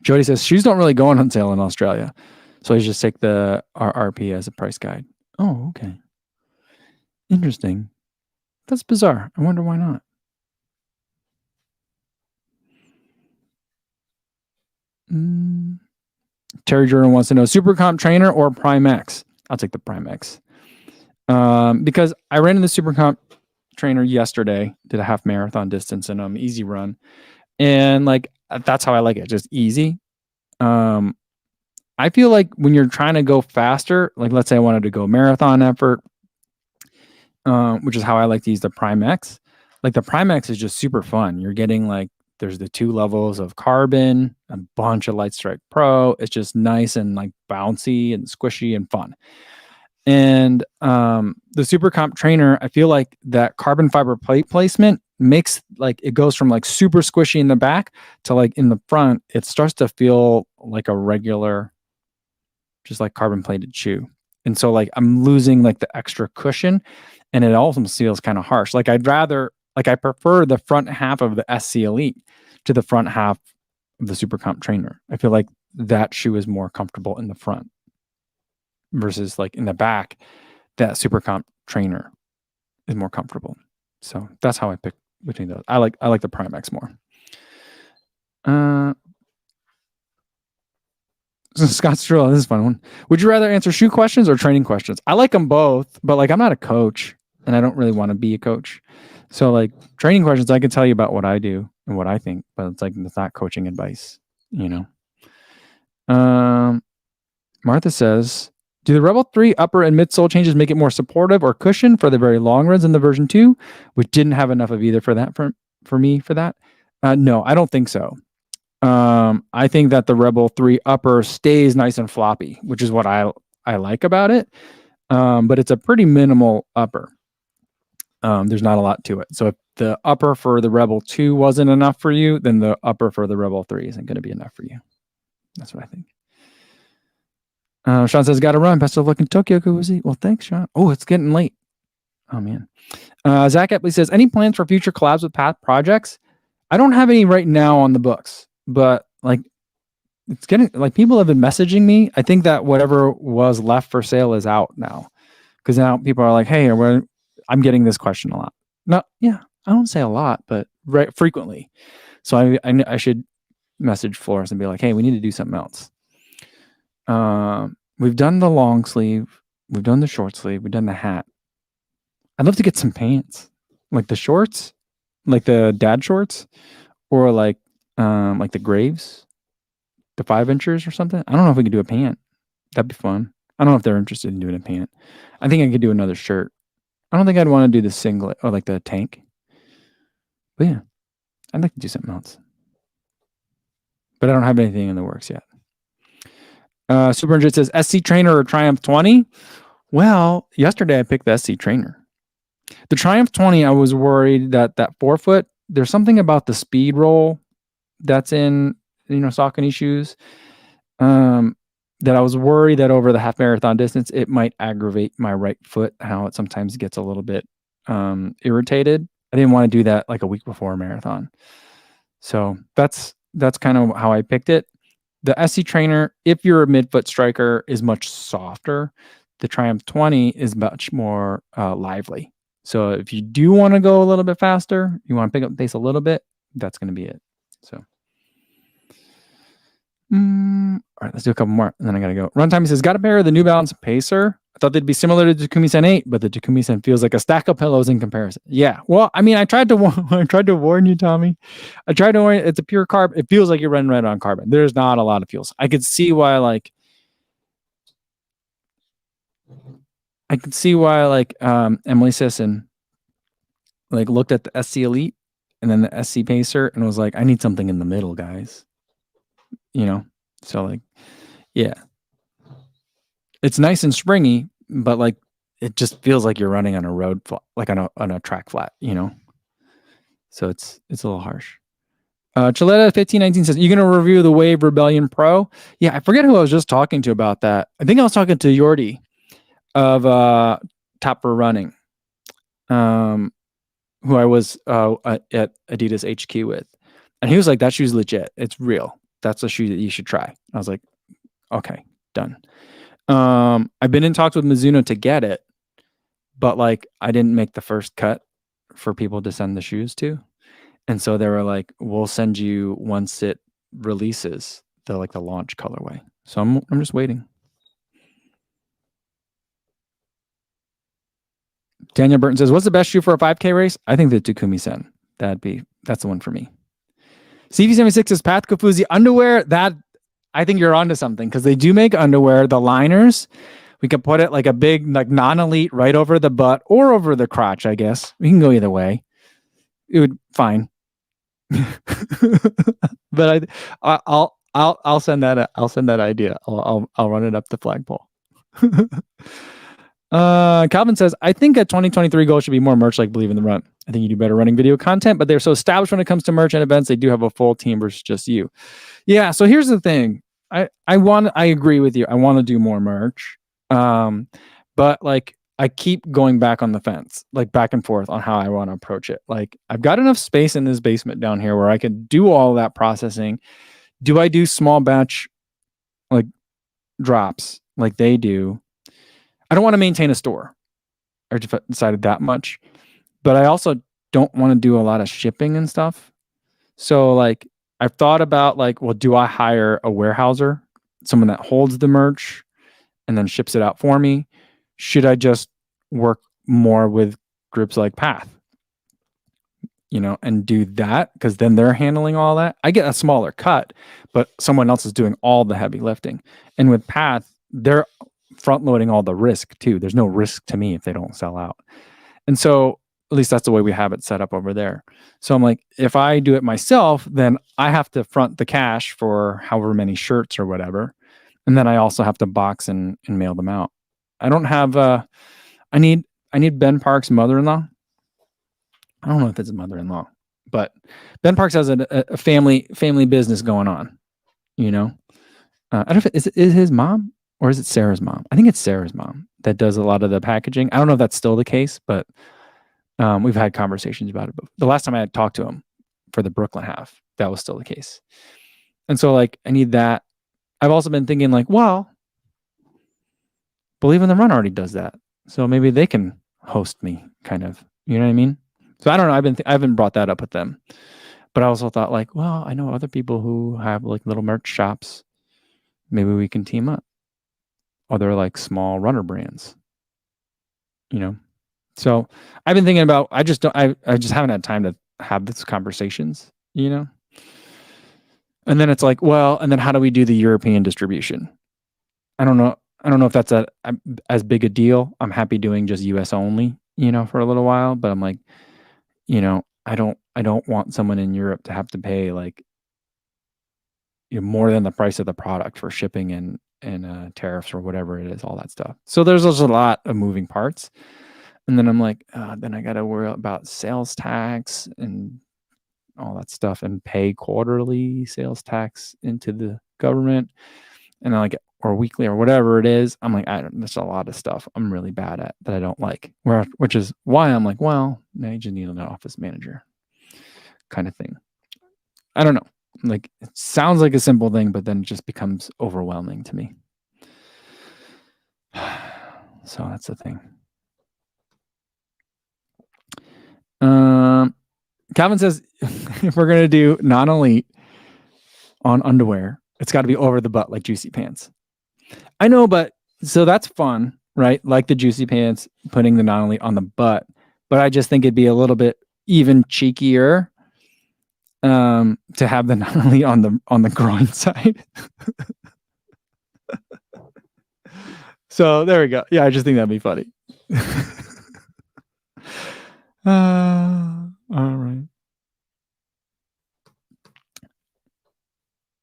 Jody says shoes don't really go on sale in Australia, so I just take the RRP as a price guide. Oh, okay. Interesting. That's bizarre. I wonder why not. Terry Jordan wants to know Super Comp Trainer or Prime X. I'll take the Prime X. Because I ran in the Super Comp Trainer yesterday, did a half marathon distance and easy run. And like that's how I like it, just easy. I feel like when you're trying to go faster, like let's say I wanted to go marathon effort, which is how I like to use the Prime X. Like the Prime X is just super fun. You're getting like there's the 2 levels of carbon, a bunch of Light Strike Pro. It's just nice and like bouncy and squishy and fun. And the Super Comp Trainer, I feel like that carbon fiber plate placement makes like it goes from like super squishy in the back to like in the front, it starts to feel like a regular, just like carbon plated shoe. And so like I'm losing like the extra cushion and it also feels kind of harsh. Like I prefer the front half of the SC Elite to the front half of the Super Comp Trainer. I feel like that shoe is more comfortable in the front. versus like in the back, that super comp trainer is more comfortable. So that's how I pick between those. I like the Primex more. Scott Stroll, this is a fun one. Would you rather answer shoe questions or training questions? I like them both, but like I'm not a coach and I don't really want to be a coach. So like training questions, I can tell you about what I do and what I think, but it's like it's not coaching advice, you know. Martha says, do the Rebel 3 upper and midsole changes make it more supportive or cushion for the very long runs in the version 2, which didn't have enough of either for me for that? No, I don't think so. I think that the Rebel 3 upper stays nice and floppy, which is what I like about it. But it's a pretty minimal upper. There's not a lot to it. So if the upper for the Rebel 2 wasn't enough for you, then the upper for the Rebel 3 isn't going to be enough for you. That's what I think. Sean says, got to run. Best of luck in Tokyo, Kawuzi. Well, thanks, Sean. Oh, it's getting late. Oh, man. Zach Epley says, any plans for future collabs with Path projects? I don't have any right now on the books, but like it's getting like people have been messaging me. I think that whatever was left for sale is out now because now people are like, hey, I'm getting this question a lot. No, yeah, I don't say a lot, but right frequently. So I should message Flores and be like, hey, we need to do something else. We've done the long sleeve, we've done the short sleeve, we've done the hat. I'd love to get some pants, like the shorts, like the dad shorts, or like the Graves, the 5-inchers or something. I don't know if we could do a pant. That'd be fun. I don't know if they're interested in doing a pant. I think I could do another shirt. I don't think I'd want to do the singlet or like the tank. But yeah, I'd like to do something else. But I don't have anything in the works yet. Super Ninja says SC Trainer or Triumph 20. Well, yesterday I picked the SC Trainer. The Triumph 20, I was worried that forefoot, there's something about the speed roll that's in, Saucony shoes, that I was worried that over the half marathon distance, it might aggravate my right foot, how it sometimes gets a little bit irritated. I didn't want to do that like a week before a marathon. So that's kind of how I picked it. The SC Trainer, if you're a midfoot striker, is much softer. The Triumph 20 is much more lively. So if you do want to go a little bit faster, you want to pick up the pace a little bit, that's going to be it. So, all right, let's do a couple more, and then I got to go. Runtime says, got a pair of the New Balance Pacer. I thought they'd be similar to the Takumi Sen 8, but the Takumi Sen feels like a stack of pillows in comparison. Yeah, well, I mean, I tried to warn you, Tommy. I tried to warn you. It's a pure carb. It feels like you're running right on carbon. There's not a lot of fuels. I could see why, Emily Sisson looked at the SC Elite and then the SC Pacer and was like, I need something in the middle, guys. So yeah, it's nice and springy, but it just feels like you're running on a road on a track flat, So it's a little harsh. Chaletta 1519 says, you gonna review the Wave Rebellion Pro? Yeah, I forget who I was just talking to about that. I think I was talking to Yordi of Top for Running, who I was at Adidas HQ with, and he was like, that shoe's legit, it's real, that's a shoe that you should try. I was like, okay, done. I've been in talks with Mizuno to get it, but I didn't make the first cut for people to send the shoes to, and so they were like, we'll send you once it releases the launch colorway. So I'm just waiting. Daniel Burton says, what's the best shoe for a 5K race? I think the Takumi Sen. That's the one for me. CV76 says, Path Kofuzi underwear. That, I think you're onto something, because they do make underwear, the liners. We could put it like a big non-elite right over the butt or over the crotch, I guess. We can go either way. It would fine. But I'll send that idea. I'll run it up the flagpole. Calvin says, I think a 2023 goal should be more merch like Believe in the Run. I think you do better running video content, but they're so established when it comes to merch and events. They do have a full team versus just you. Yeah. So here's the thing. I agree with you. I want to do more merch. But I keep going back on the fence, back and forth on how I want to approach it. I've got enough space in this basement down here where I can do all that processing. Do I do small batch drops like they do? I don't want to maintain a store. I decided that much, but I also don't want to do a lot of shipping and stuff. So like I've thought about like, well, do I hire a warehouser, someone that holds the merch and then ships it out for me? Should I just work more with groups like Path, and do that? Because then they're handling all that. I get a smaller cut, but someone else is doing all the heavy lifting. And with Path, they're front loading all the risk too. There's no risk to me if they don't sell out. And so at least that's the way we have it set up over there. So I'm like, if I do it myself, then I have to front the cash for however many shirts or whatever. And then I also have to box and mail them out. I don't have I need Ben Park's mother-in-law. I don't know if it's a mother-in-law, but Ben Parks has a family business going on. I don't know if is his mom or is it Sarah's mom? I think it's Sarah's mom that does a lot of the packaging. I don't know if that's still the case, but we've had conversations about it. But the last time I had talked to him for the Brooklyn half, that was still the case. And so like I need that. I've also been thinking like, well, Believe in the Run already does that. So maybe they can host me kind of, you know what I mean? So I don't know. I haven't brought that up with them, but I also thought like, well, I know other people who have like little merch shops. Maybe we can team up. Other like small runner brands, So I've been thinking about. I just haven't had time to have these conversations, And then it's like, well, and then how do we do the European distribution? I don't know if that's as big a deal. I'm happy doing just US only, for a little while, but I'm like, I don't want someone in Europe to have to pay like more than the price of the product for shipping and tariffs or whatever it is, all that stuff. So there's also a lot of moving parts. And then I'm like, then I got to worry about sales tax and all that stuff and pay quarterly sales tax into the government. And then like, or weekly or whatever it is. I'm like, there's a lot of stuff I'm really bad at that I don't like, which is why I'm like, well, now you just need an office manager kind of thing. I don't know. Like, it sounds like a simple thing, but then it just becomes overwhelming to me. So that's the thing. Calvin says, if we're going to do non-elite on underwear, it's got to be over the butt like Juicy Pants. I know, but so that's fun, right? Like the Juicy Pants, putting the non-elite on the butt. But I just think it'd be a little bit even cheekier to have the non-elite on the groin side. So there we go. Yeah, I just think that'd be funny. All right.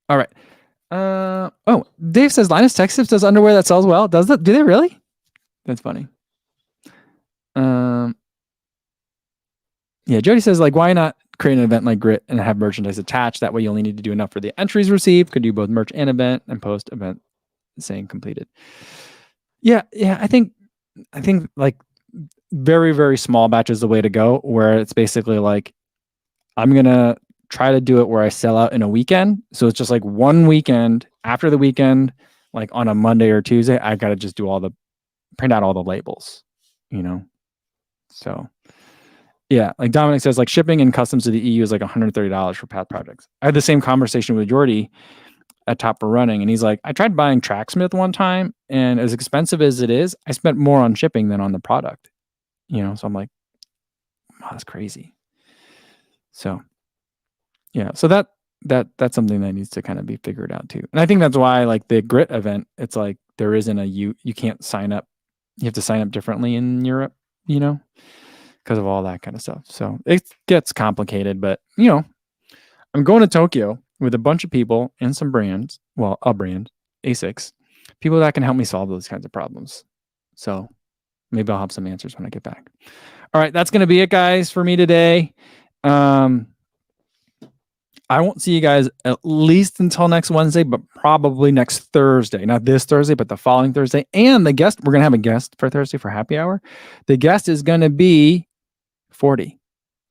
All right. Oh, Dave says Linus Tech Tips does underwear that sells well. Does that? Do they really? That's funny. Yeah, Jody says like, why not create an event like Grit and have merchandise attached? That way you only need to do enough for the entries received. Could do both merch and event and post event saying completed. Yeah. I think like very, very small batch is the way to go, where it's basically like, I'm going to try to do it where I sell out in a weekend. So it's just like one weekend after the weekend, like on a Monday or Tuesday, I got to just do print out all the labels, So yeah, like Dominic says, like shipping and customs to the EU is like $130 for Path projects. I had the same conversation with Jordy at Top for Running, and he's like, I tried buying Tracksmith one time, and as expensive as it is, I spent more on shipping than on the product. So I'm like, wow, that's crazy. So yeah, so that's something that needs to kind of be figured out too. And I think that's why like the Grit event, it's like there isn't you can't sign up. You have to sign up differently in Europe, because of all that kind of stuff. So it gets complicated, but I'm going to Tokyo with a bunch of people and some brands. Well, a brand, ASICS, people that can help me solve those kinds of problems. So maybe I'll have some answers when I get back. All right, that's going to be it, guys, for me today. I won't see you guys at least until next Wednesday, but probably next Thursday. Not this Thursday, but the following Thursday. And the guest, we're going to have a guest for Thursday for happy hour. The guest is going to be 40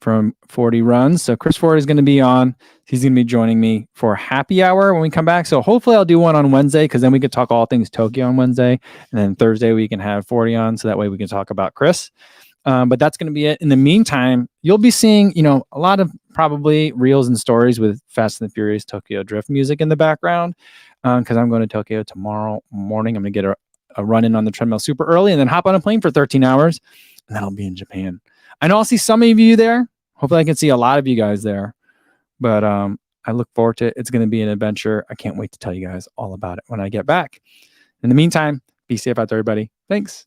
from 40 runs. So Chris Ford is going to be on. He's going to be joining me for happy hour when we come back. So hopefully I'll do one on Wednesday, because then we can talk all things Tokyo on Wednesday. And then Thursday we can have 40 on. So that way we can talk about Chris. But that's going to be it. In the meantime, you'll be seeing, a lot of probably reels and stories with Fast and the Furious Tokyo Drift music in the background, because I'm going to Tokyo tomorrow morning. I'm going to get a run in on the treadmill super early and then hop on a plane for 13 hours. And then I'll be in Japan. I know I'll see some of you there. Hopefully I can see a lot of you guys there. But I look forward to it. It's going to be an adventure. I can't wait to tell you guys all about it when I get back. In the meantime, be safe out there, everybody. Thanks.